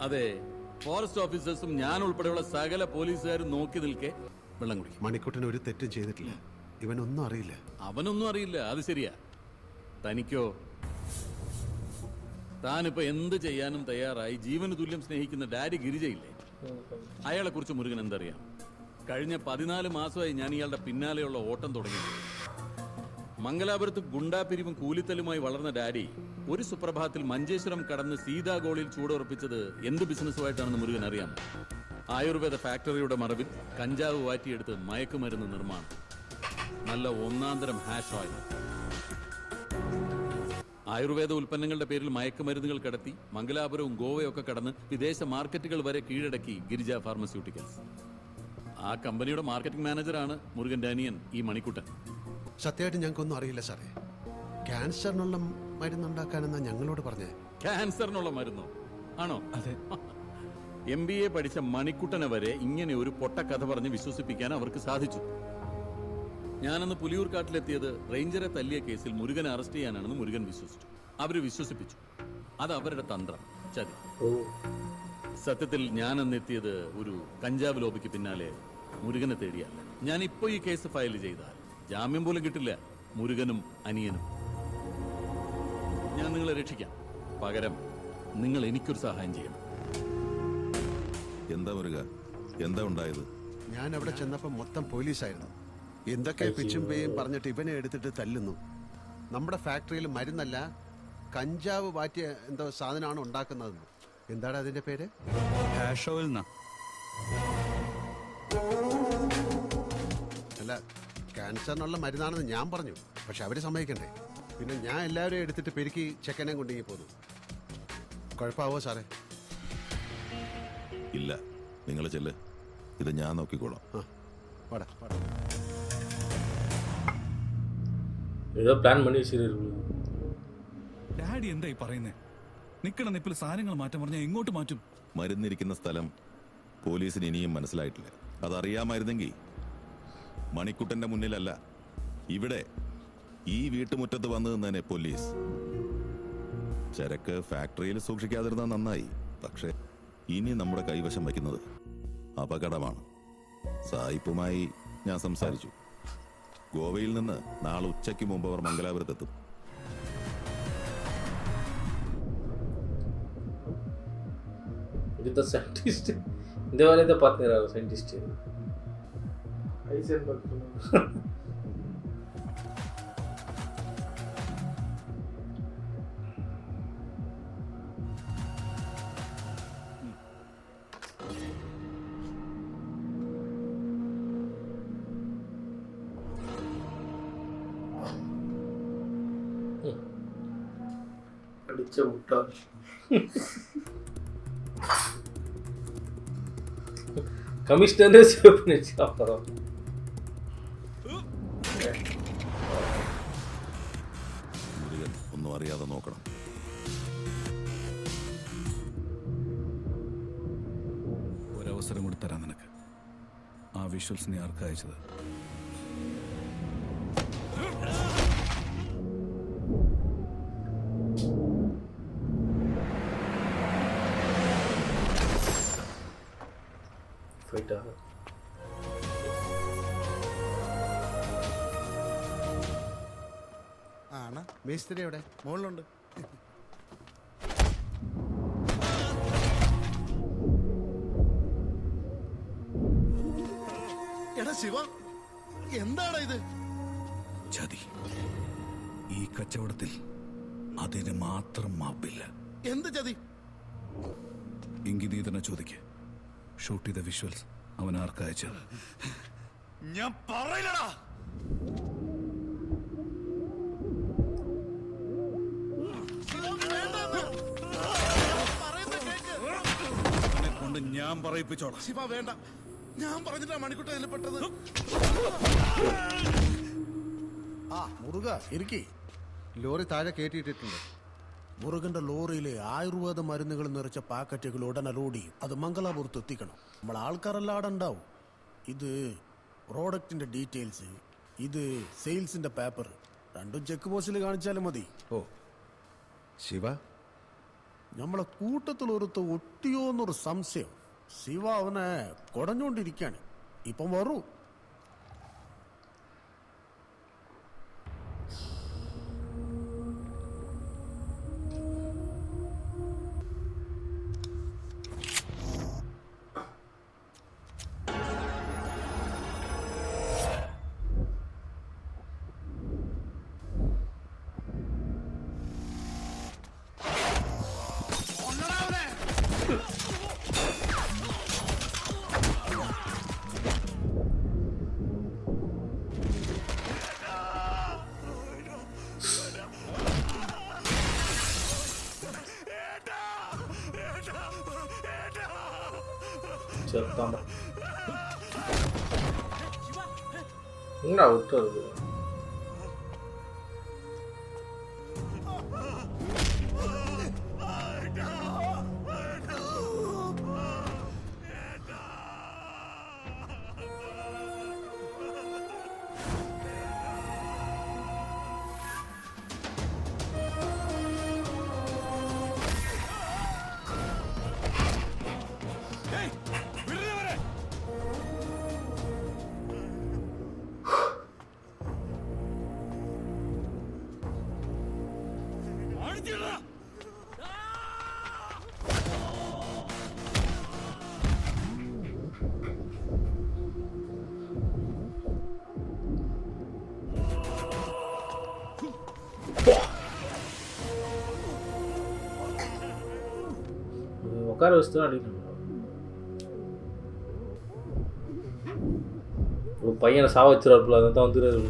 അതെ, ഫോറസ്റ്റ് ഓഫീസേഴ്സും ഞാൻ ഉൾപ്പെടെയുള്ള സകല പോലീസുകാരും നോക്കി നിൽക്കെ വെള്ളം കുടിക്കും. മണിക്കുട്ടൻ ഒരു തെറ്റും ചെയ്തിട്ടില്ല. ഇവനൊന്നും അറിയില്ല. അവനൊന്നും അറിയില്ല, അത് ശരിയാ. തനിക്കോ? താനിപ്പോ എന്ത് ചെയ്യാനും തയ്യാറായി ജീവന് തുല്യം സ്നേഹിക്കുന്ന ഡാഡി ഗിരിജയില്ലേ, അയാളെ കുറിച്ച് മുരുകൻ എന്തറിയാം? കഴിഞ്ഞ 14 മാസമായി ഞാൻ ഇയാളുടെ പിന്നാലെയുള്ള ഓട്ടം തുടങ്ങി. മംഗലാപുരത്ത് ഗുണ്ടാപിരിവും കൂലിത്തലുമായി വളർന്ന ഡാഡി ഒരു സുപ്രഭാതത്തിൽ മഞ്ചേശ്വരം കടന്ന് സീതാഗോളിൽ ചൂടുറപ്പിച്ചത് എന്ത് ബിസിനസ്സുമായിട്ടാണെന്ന് മുരുകൻ അറിയാം. ആയുർവേദ ഫാക്ടറിയുടെ മറവിൽ കഞ്ചാവ് വാറ്റിയെടുത്ത് മയക്കുമരുന്ന് നിർമ്മാണം, നല്ല ഒന്നാന്തരം ഹാഷ് ഓയിൽ. ആയുർവേദ ഉൽപ്പന്നങ്ങളുടെ പേരിൽ മയക്കുമരുന്നുകൾ കടത്തി മംഗലാപുരവും ഗോവയൊക്കെ കടന്ന് വിദേശ മാർക്കറ്റുകൾ വരെ കീഴടക്കി ഗിരിജ ഫാർമസ്യൂട്ടിക്കൽസ്. ആ കമ്പനിയുടെ മാർക്കറ്റിംഗ് മാനേജറാണ് മുരുകന്റെ അനിയൻ ഈ മണിക്കുട്ടൻ. സത്യമായിട്ട് ഞങ്ങൾക്കൊന്നും അറിയില്ല സാറേ. ക്യാൻസറിനുള്ള മരുന്നുണ്ടാക്കാനെന്നാ ഞങ്ങളോട് പറഞ്ഞേ. ക്യാൻസറിനുള്ള മരുന്നോ? ആണോ? അതെ. MBA പഠിച്ച മണിക്കുട്ടനെ വരെ ഇങ്ങനെ ഒരു പൊട്ടക്കഥ പറഞ്ഞ് വിശ്വസിപ്പിക്കാൻ അവർക്ക് സാധിച്ചു. ഞാനന്ന് പുലിയൂർക്കാട്ടിലെത്തിയത് റേഞ്ചറെ തല്ലിയ കേസിൽ മുരുകനെ അറസ്റ്റ് ചെയ്യാനാണെന്ന് മുരുകൻ വിശ്വസിച്ചു. അവര് വിശ്വസിപ്പിച്ചു. അത് അവരുടെ തന്ത്രം, ചതി. സത്യത്തിൽ ഞാനന്ന് എത്തിയത് ഒരു കഞ്ചാവ് ലോബിക്ക് പിന്നാലെ മുരുകനെ തേടിയല്ല. ഞാനിപ്പോ ഈ കേസ് ഫയൽ ചെയ്താൽ ജാമ്യം പോലും കിട്ടില്ല മുരുകനും അനിയനും. ഞാൻ നിങ്ങളെ രക്ഷിക്കാം. പകരം നിങ്ങൾ എനിക്കൊരു സഹായം ചെയ്യണം. എന്താ മുരുക, എന്താ ഉണ്ടായത്? ഞാൻ അവിടെ ചെന്നപ്പോ മൊത്തം പോലീസായിരുന്നു. എന്തൊക്കെ പിച്ചും പേയും പറഞ്ഞിട്ട് ഇവനെ എടുത്തിട്ട് തല്ലുന്നു. നമ്മുടെ ഫാക്ടറിയിൽ മരുന്നല്ല, കഞ്ചാവ് വാറ്റിയ എന്തോ സാധനമാണ് ഉണ്ടാക്കുന്നതെന്ന്. എന്താണ് അതിന്റെ പേര്? Hash oil. അല്ല, ക്യാൻസറിനുള്ള മരുന്നാണെന്ന് ഞാൻ പറഞ്ഞു. പക്ഷെ അവര് സമ്മതിക്കണ്ടേ? പിന്നെ ഞാൻ എല്ലാവരെയും എടുത്തിട്ട് പെരുക്കി ചെക്കനെ കൊണ്ടിങ്ങി പോന്നു. കുഴപ്പമാവോ സാറേ? ഇല്ല, നിങ്ങൾ ചെല്ല്, ഇത് ഞാൻ നോക്കിക്കോളാം. ஏதோ பிளான் பண்ணி வச்சிருக்கு. ഡാഡി എന്തായി പറയുന്നേ? നിക്കണ നിപ്പിൽ സാധനങ്ങൾ മാറ്റം പറഞ്ഞാൽ എങ്ങോട്ട് മാറ്റും? മരുന്നിരിക്കുന്ന സ്ഥലം പോലീസിന് ഇനിയും മനസ്സിലായിട്ടില്ല. അതറിയാമായിരുന്നെങ്കിൽ മണിക്കുട്ടന്റെ മുന്നിലല്ല, ഇവിടെ ഈ വീട്ടുമുറ്റത്ത് വന്നു നിന്നേനെ പോലീസ്. ചരക്ക് ഫാക്ടറിയിൽ സൂക്ഷിക്കാതിരുന്നാൽ നന്നായി. പക്ഷെ ഇനി നമ്മുടെ കൈവശം വയ്ക്കുന്നത് അപകടമാണ്. സായിപ്പുമായി ഞാൻ സംസാരിച്ചു. ഗോവയിൽ നിന്ന് നാളെ ഉച്ചയ്ക്ക് മുമ്പ് അവർ മംഗലാപുരത്തെത്തും. இது சயின்டிஸ்ட் இந்த வேலையை பார்த்துக்கிறாரு. சயின்டிஸ்ட் அடிச்ச முட்டாள். കമ്മീഷണറെ സേവ് பண்ணிச்சு. அப்புறம் മുരുകൻ ഒന്നും അറിയാതെ നോക്കണം. ഒരവസരം കൂടി തരാം നിനക്ക്. ആ വിഷ്വൽസ് നീ ആർക്കാ അയച്ചത്? മേസ്ത്രി എവിടെ? മുകളിലുണ്ട്. എടാ ശിവ, എന്താടാ ഇത്? ചതി. ഈ കച്ചവടത്തിൽ അതിന് മാത്രം മാപ്പില്ല. എന്ത് ചതി? എങ്കിൽ നീ തന്നെ ചോദിക്ക. ഷൂട്ട് ചെയ്ത വിഷ്വൽസ് അവൻ ആർക്കാ അയച്ചത്? ഞാൻ പറയില്ലടാ. കൊണ്ട് ഞാൻ പറയിപ്പിച്ചോളാം. ശിവ വേണ്ട, ഞാൻ പറഞ്ഞിട്ടാ മണിക്കുട്ട ഇതിൽപ്പെട്ടത്. ആ മുറുക ഇരിക്കി. ലോറി താഴെ കയറ്റിയിട്ടിട്ടുണ്ട്. മുരുകന്റെ ലോറിയിൽ ആയുർവേദ മരുന്നുകൾ നിറച്ച പാക്കറ്റുകൾ ഉടനെ ലോഡ് ചെയ്യും. അത് മംഗലാപുരത്ത് എത്തിക്കണം. നമ്മൾ ആൾക്കാരെല്ലാം അവിടെ ഉണ്ടാവും. ഇത് പ്രോഡക്റ്റിന്റെ ഡീറ്റെയിൽസ്, ഇത് സെയിൽസിന്റെ പേപ്പർ, രണ്ടും ചെക്ക് പോസ്റ്റിൽ കാണിച്ചാലും മതി. ഓ ശിവ, നമ്മളെ കൂട്ടത്തിൽ ഒരുത്ത ഒട്ടിയോന്നൊരു സംശയം. ശിവ അവനെ കുടഞ്ഞോണ്ടിരിക്കാണ്. ഇപ്പം വരൂ. ചെറുത്താണ്ട ഇങ്ങടാ വിട്ടത്. உட்கார வச்சு தான் அடிக்கணும். ஒரு பையனை சாவ வச்சிருவாப்புல, அதை தான் வந்துடுறாரு.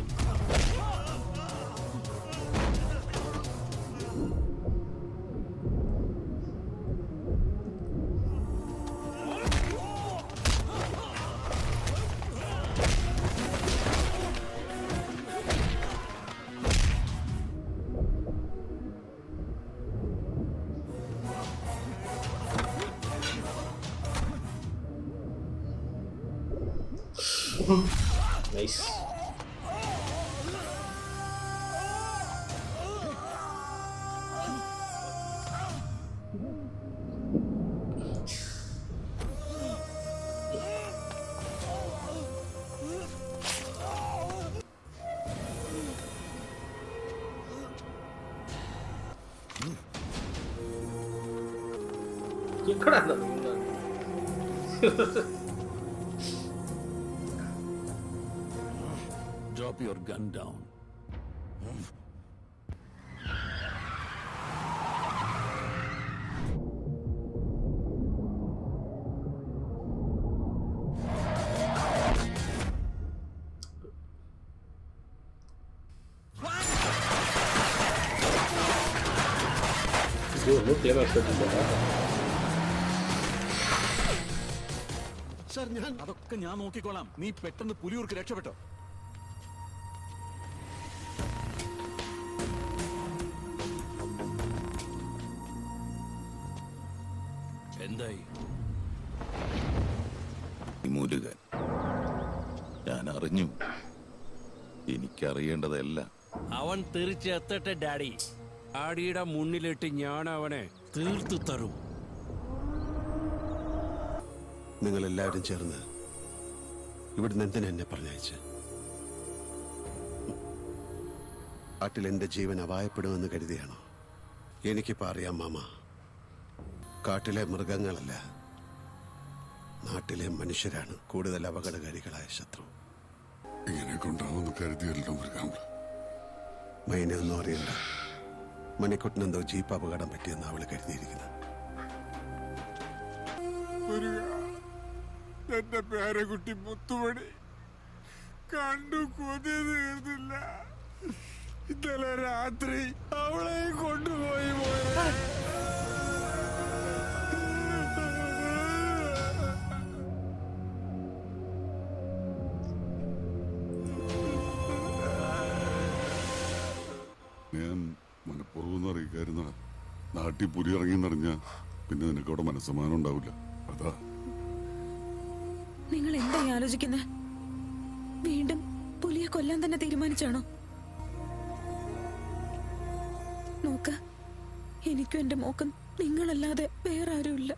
Nice. ఎక్కడ Drop your gun down. അതൊക്കെ ഞാൻ നോക്കിക്കോളാം. നീ പെട്ടെന്ന് പുലിയൂർക്ക് രക്ഷപ്പെട്ടോ. എന്തായി മുരുകൻ? ഞാൻ അറിഞ്ഞു. എനിക്കറിയേണ്ടതെല്ലാം. അവൻ തീർച്ചെത്തട്ടെ ഡാഡി. ഡാഡിയുടെ മുന്നിലിട്ട് ഞാൻ അവനെ തീർത്തു തരും. നിങ്ങളെല്ലാവരും ചേർന്ന് ഇവിടുന്ന് എന്തിനാ എന്നെ പറഞ്ഞയച്ച്? കാട്ടിൽ എന്റെ ജീവൻ അപായപ്പെടുമെന്ന് കരുതിയാണോ? എനിക്കിപ്പോ അറിയാം മാമ, കാട്ടിലെ മൃഗങ്ങളല്ല, നാട്ടിലെ മനുഷ്യരാണ് കൂടുതൽ അപകടകാരികളായ ശത്രു. ഇങ്ങനെയൊക്കെ ഉണ്ടാവുമെന്ന് കരുതിയല്ലോ മൃഗങ്ങൾ. മൈനെ ഒന്നും അറിയണ്ട. മണിക്കുട്ടനെന്തോ ജീപ്പ് അപകടം പറ്റിയെന്ന് അവള് കരുതിയിരിക്കുന്നത്. എന്റെ പേരക്കുട്ടി മുത്തുമണി കണ്ടു കൊതി തീർന്നില്ല. ഇന്നലെ രാത്രി അവളെ കൊണ്ടുപോയി ഞാൻ മനഃപൂർവ്വം അറിയിക്കായിരുന്നടാ. നാട്ടിൽ പുലി ഇറങ്ങിയെന്നറിഞ്ഞാ പിന്നെ നിനക്ക് അവിടെ മനസ്സമാനം ഉണ്ടാവില്ല. അതാ നിങ്ങൾ എന്തായി ആലോചിക്കുന്നത്? വീണ്ടും പുലിയെ കൊല്ലാൻ തന്നെ തീരുമാനിച്ചാണോ? നോക്ക, എനിക്കും എന്റെ മോക്കും നിങ്ങളല്ലാതെ വേറെ ആരുമില്ല.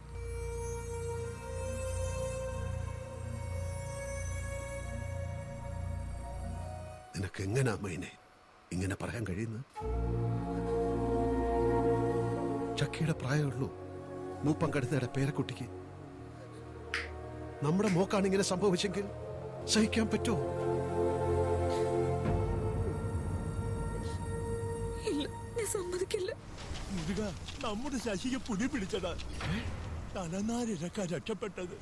നിനക്ക് എങ്ങനാ മൈനെ ഇങ്ങനെ പറയാൻ കഴിയുന്നത്? ചക്കിയുടെ പ്രായമുള്ളൂ മൂപ്പം കടുത്തയുടെ പേരക്കുട്ടിക്ക്. നമ്മുടെ മോക്കാണ് ഇങ്ങനെ സംഭവിച്ചെങ്കിൽ സഹിക്കാൻ പറ്റുമോ? ഇല്ല, ഞാൻ സമ്മതിക്കില്ല. നമ്മുടെ ശശിയെ പുലി പിടിച്ചതാ. തലനാരിഴക്കാൻ രക്ഷപ്പെട്ടത്.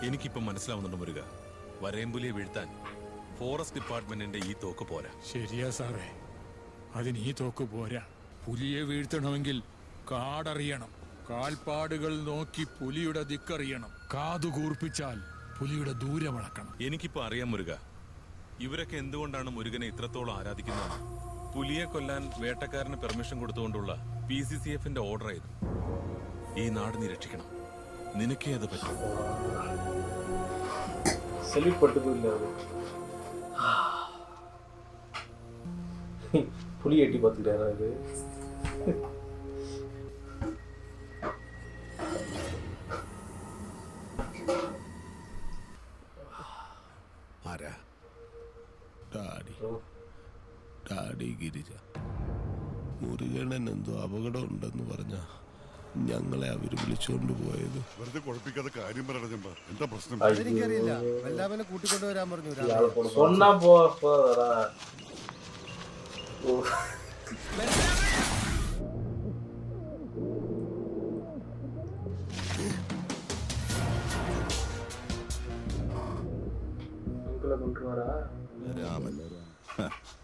എനിക്കിപ്പോ മനസ്സിലാവുന്നുണ്ട് മുരുക, വരയമ്പുലിയെ വീഴ്ത്താൻ ഫോറസ്റ്റ് ഡിപ്പാർട്ട്മെന്റിന്റെ ഈ തോക്ക് പോരാ. ശരിയാ സാറേ, അതിന് ഈ തോക്ക് പോരാ. പുലിയെ വീഴ്ത്തണമെങ്കിൽ കാടറിയണം, കാൽപ്പാടുകൾ നോക്കി പുലിയുടെ ദിക്കറിയണം, കാതുകൂർപ്പിച്ചാൽ പുലിയുടെ ദൂരം അളക്കണം. എനിക്കിപ്പോ അറിയാം മുരുക, ഇവരൊക്കെ എന്തുകൊണ്ടാണ് മുരുകനെ ഇത്രത്തോളം ആരാധിക്കുന്നത്. പുലിയെ കൊല്ലാൻ വേട്ടക്കാരന് പെർമിഷൻ കൊടുത്തുകൊണ്ടുള്ള PCCFന്റെ ഓർഡർ ആയിരുന്നു. ഈ നാട് നീ രക്ഷിക്കണം, നിനക്കേ അത് പറ്റും. புலி எட்டி பார்த்துக்கிறாரா இது? ആരാ? ഡാഡി ഗിരിജ. മുരുകണ്ണൻ എന്തോ അപകടം ഉണ്ടെന്ന് പറഞ്ഞ ഞങ്ങളെ അവര് വിളിച്ചോണ്ട് പോയത്. വെറുതെ കുഴപ്പിക്കാതെ കാര്യം പറയണം ചെമ്പ. എന്താ പ്രശ്നം? എനിക്കറിയില്ല. വല്ലാവനെ കൂട്ടിക്കൊണ്ടുവരാൻ പറഞ്ഞു. சொன்னா போடா. രാമൻ,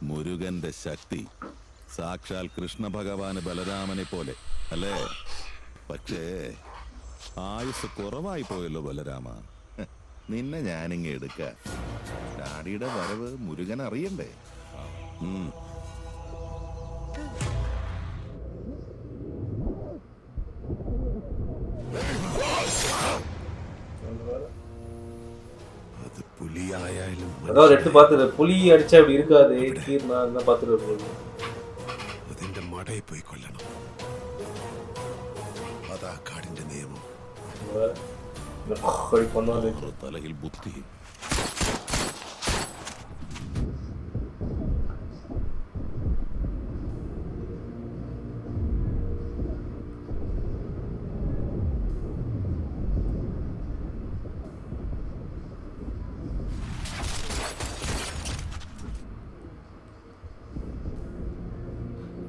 മുരുകന്റെ ശക്തി സാക്ഷാൽ കൃഷ്ണ ഭഗവാന് ബലരാമനെ പോലെ അല്ലേ? പക്ഷേ ആയുസ് കുറവായി പോയല്ലോ ബലരാമ. നിന്നെ ഞാനിങ്ങ എടുക്ക. ഡാഡിയുടെ വരവ് മുരുകൻ അറിയണ്ടേ? അത് പുലിയായാലും அதாவது எடுத்து பார்த்துரு, புலி அடிச்சா அப்படி இருக்காது. கீர்னா அதான் பார்த்துட்டு അതിന്റെ മടയിൽ പോയി കൊല്ലണം. അതാ കാടിന്റെ നിയമം. തലയിൽ ബുദ്ധി.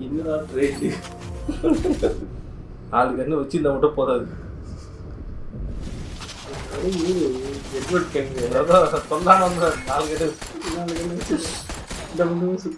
இன்னும் ரேட்டு நாலு கண்ணு வச்சிருந்தா மட்டும் போதாது. எட்வர்ட் கென் அதான் சொல்லாம நாலு கண்ணு வச்சு இந்த வந்து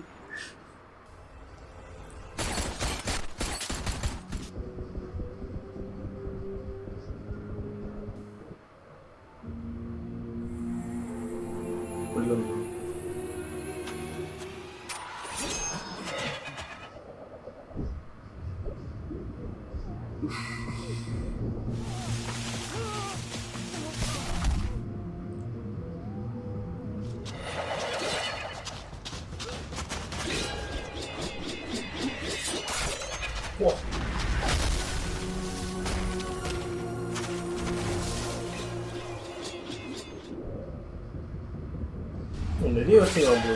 நிறைய விஷயம் வந்து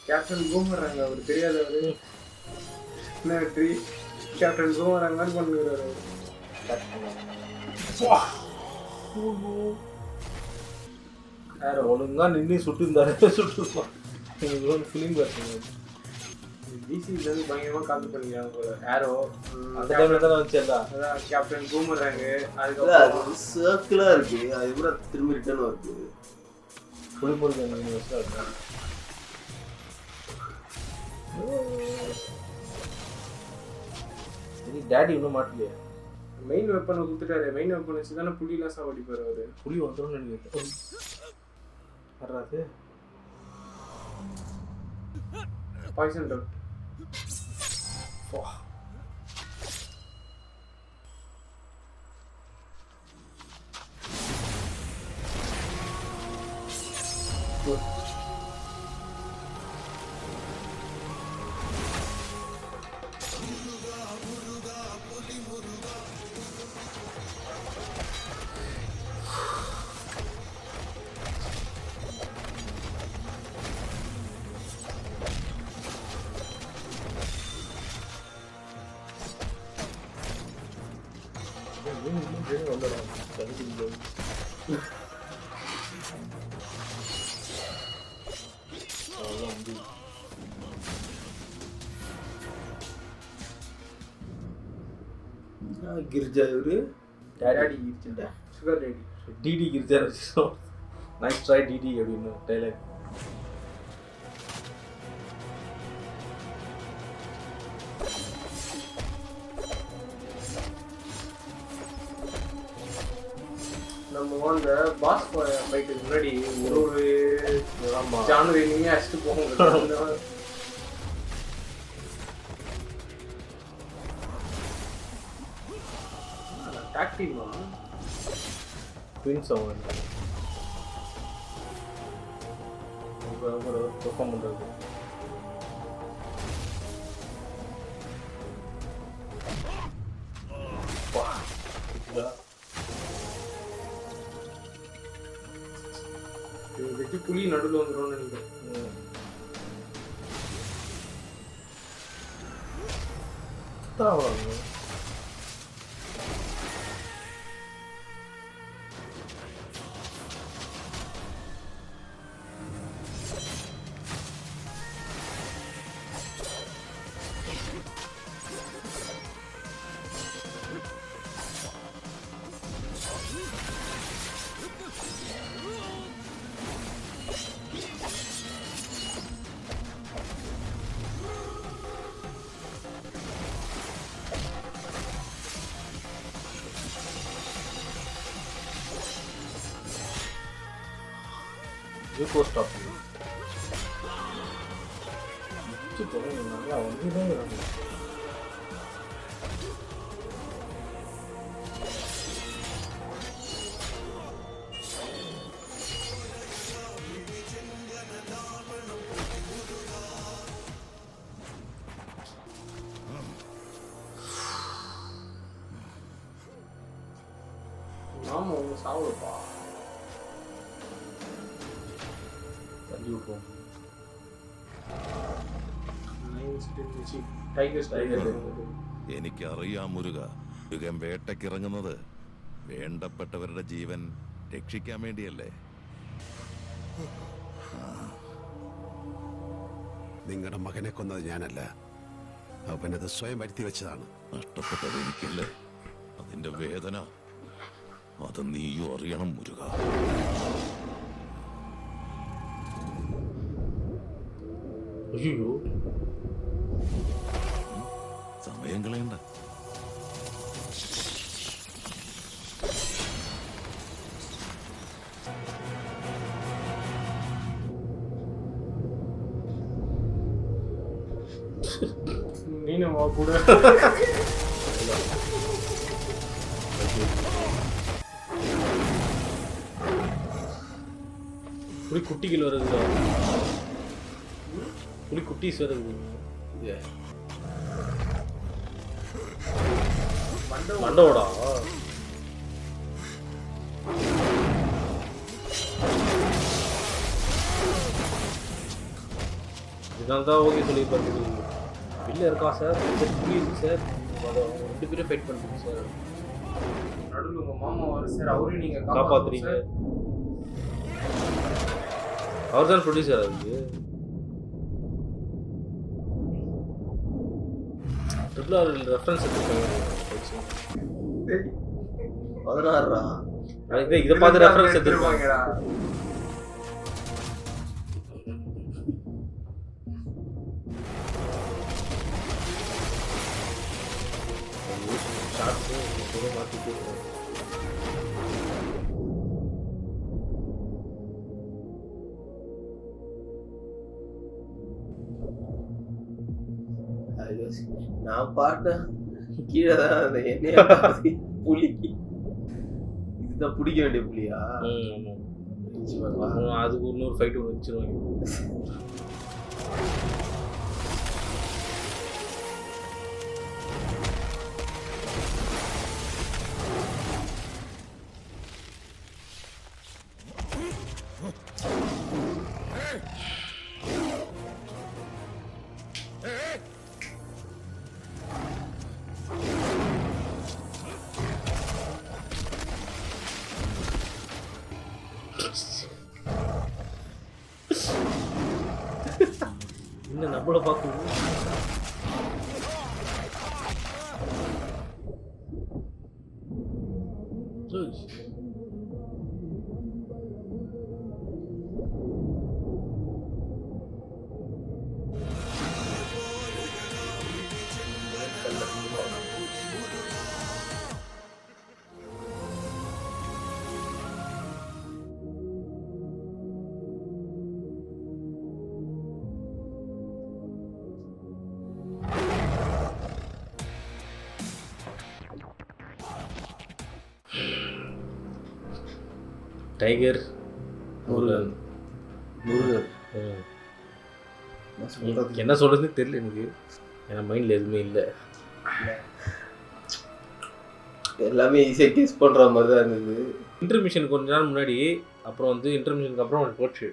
கேப்டன் பூமராங்க அவர் தெரியாதவர் என்ன ட்ரீ கேப்டன் பூமராங்க மாதிரி பண்ணுறாரு. வேற ஒழுங்கா நின்று சுட்டு இருந்தாரு சுட்டுருப்பான். ஃபிலிம் பார்த்தீங்க டிசிலேருந்து பயங்கரமாக காப்பி பண்ணிக்கிறாங்க போல. ஏரோ அந்த டைம்ல தான் வந்துச்சா? அதான் கேப்டன் பூமராங்க. அதுக்கப்புறம் சர்க்கிளாக இருக்கு, அது கூட திரும்பி ரிட்டர்ன் வருது. டாடி இன்னும் மாட்டலையா? மெயின் வெப்பனை கொடுத்துட்டாரு. மெயின் வெப்பன் வச்சு தானே புலிலாம் சாவடிப்பாரு அவரு. புலி வந்துடும் நினைக்கிறேன். வர்றாது பாய்சன் ட்ரக். गिरजा डैडी गिरजा सुगर डैडी डीडी गिरजा नाइस ट्राई डीडी அப்படின்னு டைலாக். நம்ம அந்த பாஸ் ஃபைட்டுக்கு முன்னாடி ஒரு ஜான்வரி நீங்க அடிச்சுட்டு போங்க. டாக்டிக் ட்வின்ஸ் அவங்க பெர்ஃபார்ம் பண்ணுறது. வெட்டி புலி நடுவில் வந்துடும் நினைக்கிறேன். போஸ்ட் ஆஃப் நல்லா வந்து நாம ஒன்று சாப்பிடுப்பா. എനിക്കറിയാം മുരുക, മൃഗം വേട്ടക്കിറങ്ങുന്നത് വേണ്ടപ്പെട്ടവരുടെ ജീവൻ രക്ഷിക്കാൻ വേണ്ടിയല്ലേ. നിങ്ങളുടെ മകനെ കൊന്നത് ഞാനല്ല, അവനത് സ്വയം വരുത്തി വെച്ചതാണ്. നഷ്ടപ്പെട്ടത് എനിക്കല്ലേ, അതിന്റെ വേദന അത് നീയും അറിയണം മുരുക. അയ്യോ സമയം കളയണ്ട. நீனு வா கூட. புலி குட்டிகள் வருது, புலி குட்டீஸ் வருது. மண்டோடா இதனால தான் ஓகே சொல்லி பார்க்குது. வெளில இருக்கா சார், புரியுது சார், ரெண்டு பேரும் ஃபைட் பண்ணுறீங்க சார். நடுவில் உங்கள் மாமா வரும் சார், அவரையும் நீங்கள் காப்பாற்றுறீங்க. அவர் தான் ப்ரொடியூசர். அதுக்கு ட்ரிபிள் ஆர் ரெஃபரன்ஸ் எடுத்துருக்காங்க. 16 இதை பார்த்து ரெஃபரன்ஸ் எடுத்துருப்பாங்கடா. மாற்றிட்டு நான் பார்த்தேன் கீழே தான் அந்த எண்ணெயை பார்த்து புலி இதுதான் பிடிக்க வேண்டிய புலியா? அதுக்கு இன்னொரு ஃபைட் ஒன்று வச்சுருவாங்க. இன்னும் நம்மள பார்க்கணும். டைகர் முருகன். என்ன சொல்றதுன்னு தெரியல எனக்கு. என் மைண்டில் எதுவுமே இல்லை. எல்லாமே ஈஸியாக கெஸ் பண்ணுற மாதிரி தான் இருந்தது. இன்டர்மிஷன் கொஞ்ச நாள் முன்னாடி, அப்புறம் வந்து இன்டர்மிஷனுக்கு அப்புறம் எனக்கு போச்சு.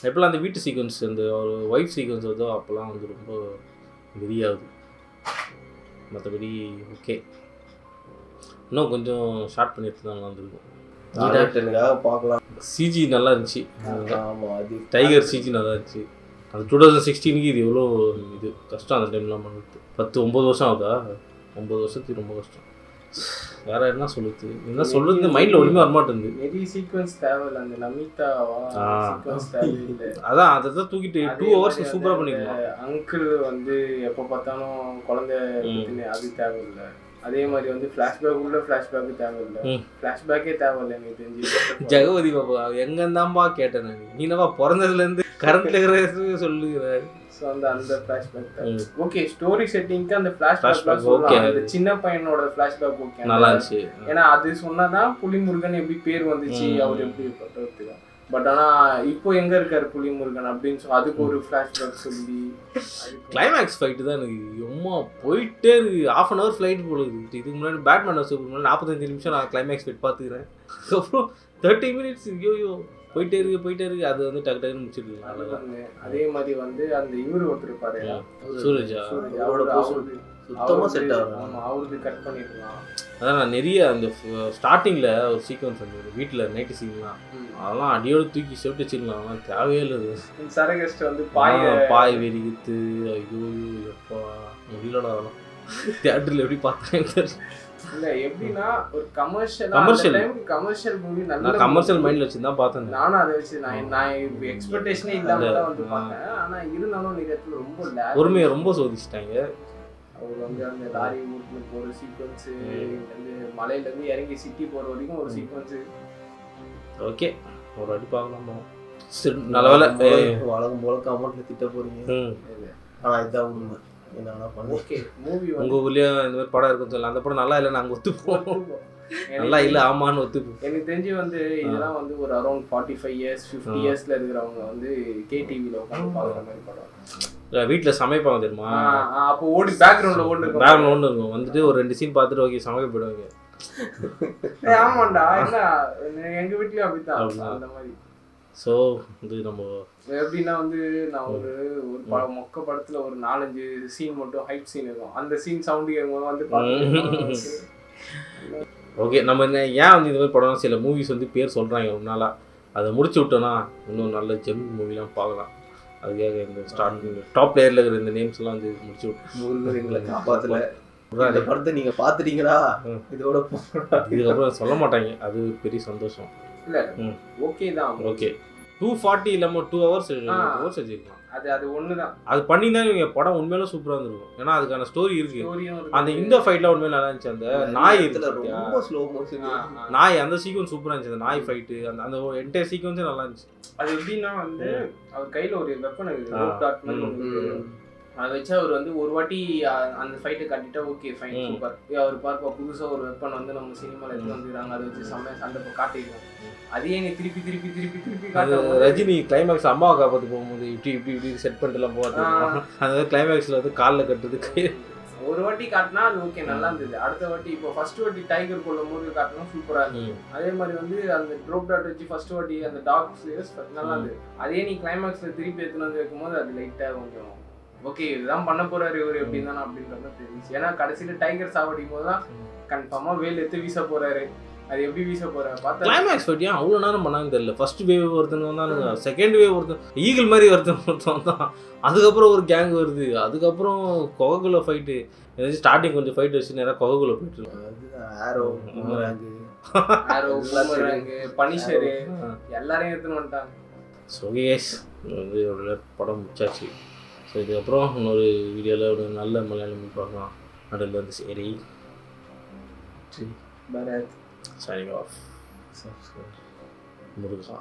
எப்போல்லாம் அந்த வீட்டு சீக்வன்ஸ், அந்த ஒரு ஒய்ஃப் சீக்வன்ஸ் வருதோ அப்போல்லாம் வந்து ரொம்ப வெறியாகுது. மற்றபடி ஓகே, இன்னும் கொஞ்சம் ஷார்ட் பண்ணிட்டு தான் வந்துருக்கும். பார்க்கலாம். சிஜி நல்லா இருந்துச்சு. டைகர் சிஜி நல்லா இருந்துச்சு. அது 2016க்கு இது எவ்வளோ இது கஷ்டம் அந்த டைம்லாம் பண்ணுறது. 9 வருஷம் ஆகுதா? 9 வருஷத்துக்கு ரொம்ப கஷ்டம். வேற என்ன சொல்லுது, என்ன சொல்றது மைண்ட்ல ஒண்ணுமே வரமாட்டேங்குது. நிறைய சீக்வென்ஸ் தேவையில்லை. அந்த நமிதாவா சீக்வென்ஸ் தேவையில்லை. அதான் அதை தூக்கிட்டு 2 ஹவர்ஸ் சூப்பரா பண்ணிக்கலாம். அங்கிள் வந்து எப்போ பார்த்தாலும் குழந்தை அது தேவையில்லை. அதே மாதிரி வந்து ஃப்ளாஷ்பேக் உள்ள ஃப்ளாஷ்பேக்கு தேவையில்லை. ஃப்ளாஷ்பேக்கே தேவையில்லை எனக்கு தெரிஞ்சு. ஜெகவதி பாப்பா எங்கந்தாம்பா கேட்டேன் நான். நீனவா பிறந்ததுலேருந்து கரண்ட்ல இருக்கிற சொல்லுகிறாரு. ஸோ அந்த ஃப்ளாஷ்பேக் ஓகே. ஸ்டோரி செட்டிங்க்கு அந்த ஃப்ளாஷ்பேக் ஓகே. அந்த சின்ன பையனோட ஃப்ளாஷ்பேக் ஓகே, நல்லா இருந்துச்சு. ஏன்னா அது சொன்னாதான் புலிமுருகன் எப்படி பேர் வந்துச்சு, அவர் எப்படி பட்டது. பட் ஆனால் இப்போ எங்கே இருக்காரு புலிமுருகன் அப்படின்னு சொல்லி அதுக்கு ஒரு ஃப்ளாஷ்பேக் சொல்லி கிளைமேக்ஸ் ஃபைட்டு தான் எனக்கு எம்மா போயிட்டே இருக்கு. 1/2 hour ஃப்ளைட் போகுது. இதுக்கு முன்னாடி பேட்மேன் வர்சஸ் முன்னாடி 45 நிமிஷம் நான் கிளைமேக்ஸ் ஃபைட் பார்த்துக்கிறேன். அதுக்கப்புறம் 30 minutes ஐயோ போயிட்டே இருக்கு. அது வந்து டக்கு டக்குன்னு முடிச்சிருக்கு. அதே மாதிரி வந்து அந்த இவர் ஒருத்தர் இருப்பாரு சூரஜா, சுத்தமாக செட் ஆகும். ஆமாம், அவருக்கு கட் பண்ணிடலாம். அதான் நான் நிறைய அந்த ஸ்டார்டிங்கில் ஒரு சீக்வன்ஸ் வந்து வீட்டில் நைட்டு சீன்லாம் அதெல்லாம் அடியோடு தூக்கி செவிட்டு வச்சுக்கலாம். அதெல்லாம் தேவையே இல்லை. சரகஸ்ட் வந்து பாய் வெறிகுத்து ஐயோ எப்பா முடியலடா. அதெல்லாம் தியேட்டரில் எப்படி பார்த்தேன் இல்ல எப்படின்னா ஒரு கமர்ஷியல் மூவி நல்லா கமர்ஷியல் மைண்ட்ல வச்சு தான் பார்த்தேன். நானும் அதை வச்சு நான் எக்ஸ்பெக்டேஷனே இல்லாம தான் வந்து பார்த்தேன். ஆனா இருந்தாலும் நிறைய இடத்துல ரொம்ப பொறுமையை ரொம்ப சோதிச்சிட்டாங்க. அவர் வந்து அந்த லாரி ஊருக்குள்ள போற சீக்வன்ஸ், வந்து மலையில இருந்து இறங்கி சிட்டி போற வரைக்கும் ஒரு சீக்வன்ஸ் ஓகே. ஒரு அடி பார்க்கலாமா? நல்ல வேலை வழக்கம் போல அமௌண்ட்ல திட்ட போறீங்க. ஆனா இதுதான் உண்மை. உங்க ஊர்லயே இந்த மாதிரி படம் இருக்குன்னு சொல்லலாம். அந்த படம் நல்லா இல்லை நாங்கள் ஒத்துப்போம். நல்லா இல்லை ஆமான்னு ஒத்துப்போம். எனக்கு தெரிஞ்சு வந்து இதெல்லாம் வந்து ஒரு அரௌண்ட் 45 years 50 yearsல இருக்கிறவங்க வந்து கேடிவில உட்காந்து பார்க்குற மாதிரி படம். வீட்டில் சமைப்பாங்க தெரியுமா? அப்போ ஓடி பேக்ரவுண்ட்ல ஓடு இருக்கும். வந்துட்டு ஒரு 2 சீன் பார்த்துட்டு ஓகே சமைக்க போயிடுவாங்க. ஆமாண்டா, என்ன எங்க வீட்லயும் அப்படித்தான் அந்த மாதிரி. ஸோ இது நம்ம எப்படின்னா வந்து நான் ஒரு மொக்க படத்துல ஒரு 4-5 சீன் மட்டும் ஹைட் சீன் இருக்கும். அந்த சீன் சவுண்டு கேட்கும் வந்து ஓகே. நம்ம என்ன ஏன் வந்து இந்த மாதிரி படம் சில மூவிஸ் வந்து பேர் சொல்கிறாங்க ரொம்ப நாளாக, அதை முடிச்சு விட்டோன்னா இன்னும் நல்ல ஜெம் மூவிலாம் பார்க்கலாம். அதுக்காக இந்த ஸ்டார்டிங் டாப் லேயரில் இருக்கிற இந்த நேம்ஸ்லாம் வந்து முடிச்சு விட்டு எங்களை காப்பாற்றல. இந்த படத்தை நீங்கள் பார்த்துட்டீங்களா? இதோட இதுக்கப்புறம் சொல்ல மாட்டாங்க. அது பெரிய சந்தோஷம். இல்லை ஓகே தான். ஓகே 240 இல்லாமல் 2 hours வச்சுருக்கலாம். அது ஒன்று தான். அது பண்ணி தான் இவங்க படம் உண்மையில சூப்பராக இருந்திருக்கும். ஏன்னா அதுக்கான ஸ்டோரி இருக்கு. அந்த இந்த ஃபைட்லாம் உண்மையில நல்லா இருந்துச்சு. அந்த நாய் ரொம்ப ஸ்லோ மோஷன் நாய் அந்த சீக்வன்ஸ் சூப்பராக இருந்துச்சு. அந்த நாய் ஃபைட்டு அந்த என்டையர் சீக்வன்ஸே நல்லா இருந்துச்சு. அது எப்படின்னா வந்து அவர் கையில் ஒரு வெப்பன் அதை வச்சு அவர் வந்து ஒரு வாட்டி அந்த ஃபைட்டை கட்டிட்டா ஓகே ஃபைன் சூப்பர். அவர் பார்ப்பா புதுசாக ஒரு வெப்பன் வந்து நம்ம சினிமாவில் எடுத்து வந்துடுறாங்க, அதை வச்சு செம்மையாக சண்டை காட்டிடுவோம். அதையே நீ திருப்பி திருப்பி திருப்பி திருப்பி காட்டுறது. ரஜினி கிளைமேக்ஸ் அம்மாவை காப்பாற்று போகும்போது இப்படி இப்படி இப்படி செட் பண்ணிட்டுலாம் போகிறது, அந்த கிளைமேக்ஸில் வந்து காலில் கட்டுறதுக்கு ஒரு வாட்டி காட்டினா அது ஓகே நல்லா இருந்தது. அடுத்த வாட்டி இப்போ ஃபர்ஸ்ட் வாட்டி டைகர் கொள்ளும் போது காட்டினா சூப்பராக இருந்தது. அதே மாதிரி வந்து அந்த ட்ரோப் டாட் வச்சு ஃபர்ஸ்ட் வாட்டி அந்த டாக் ஸ்லேயர்ஸ் நல்லா இருந்தது. அதே நீ கிளைமேக்ஸில் திருப்பி எடுத்துன்னு வந்து வைக்கும்போது அது லைட்டாக கொஞ்சம் ஓகே இதுதான் பண்ண போறாரு இவர் எப்படி தானே அப்படின்றது தெரிஞ்சு. ஏன்னா கடைசியில் டைகர் சாவடிக்கும் போது தான் கன்ஃபார்மாக வேல் எடுத்து வீச போறாரு. அது எப்படி வீச போறாரு பார்த்தா கிளைமேக்ஸ் ஃபைட் ஏன் அவ்வளோ நேரம் பண்ணாங்கன்னு தெரியல. ஃபர்ஸ்ட் வேவ் ஒருத்தன் வந்தானுங்க, செகண்ட் வேவ் ஒருத்தன் ஈகிள் மாதிரி ஒருத்தன் வந்தான், அதுக்கப்புறம் ஒரு கேங் வருது, அதுக்கப்புறம் கொககுல ஃபைட்டு. ஏதாச்சும் ஸ்டார்டிங் கொஞ்சம் ஃபைட் வச்சு நேராக கொககுல போயிட்டு ஆரோ பனிஷரு எல்லாரையும் எடுத்துன்னு வந்துட்டாங்க. ஸோ கேஸ் வந்து ஒரு படம் முடிச்சாச்சு. ஸோ இதுக்கப்புறம் இன்னொரு வீடியோவில் ஒரு நல்ல மலையாளம் பார்க்கலாம். நடுவில் வந்து சரி signing off. Muruga.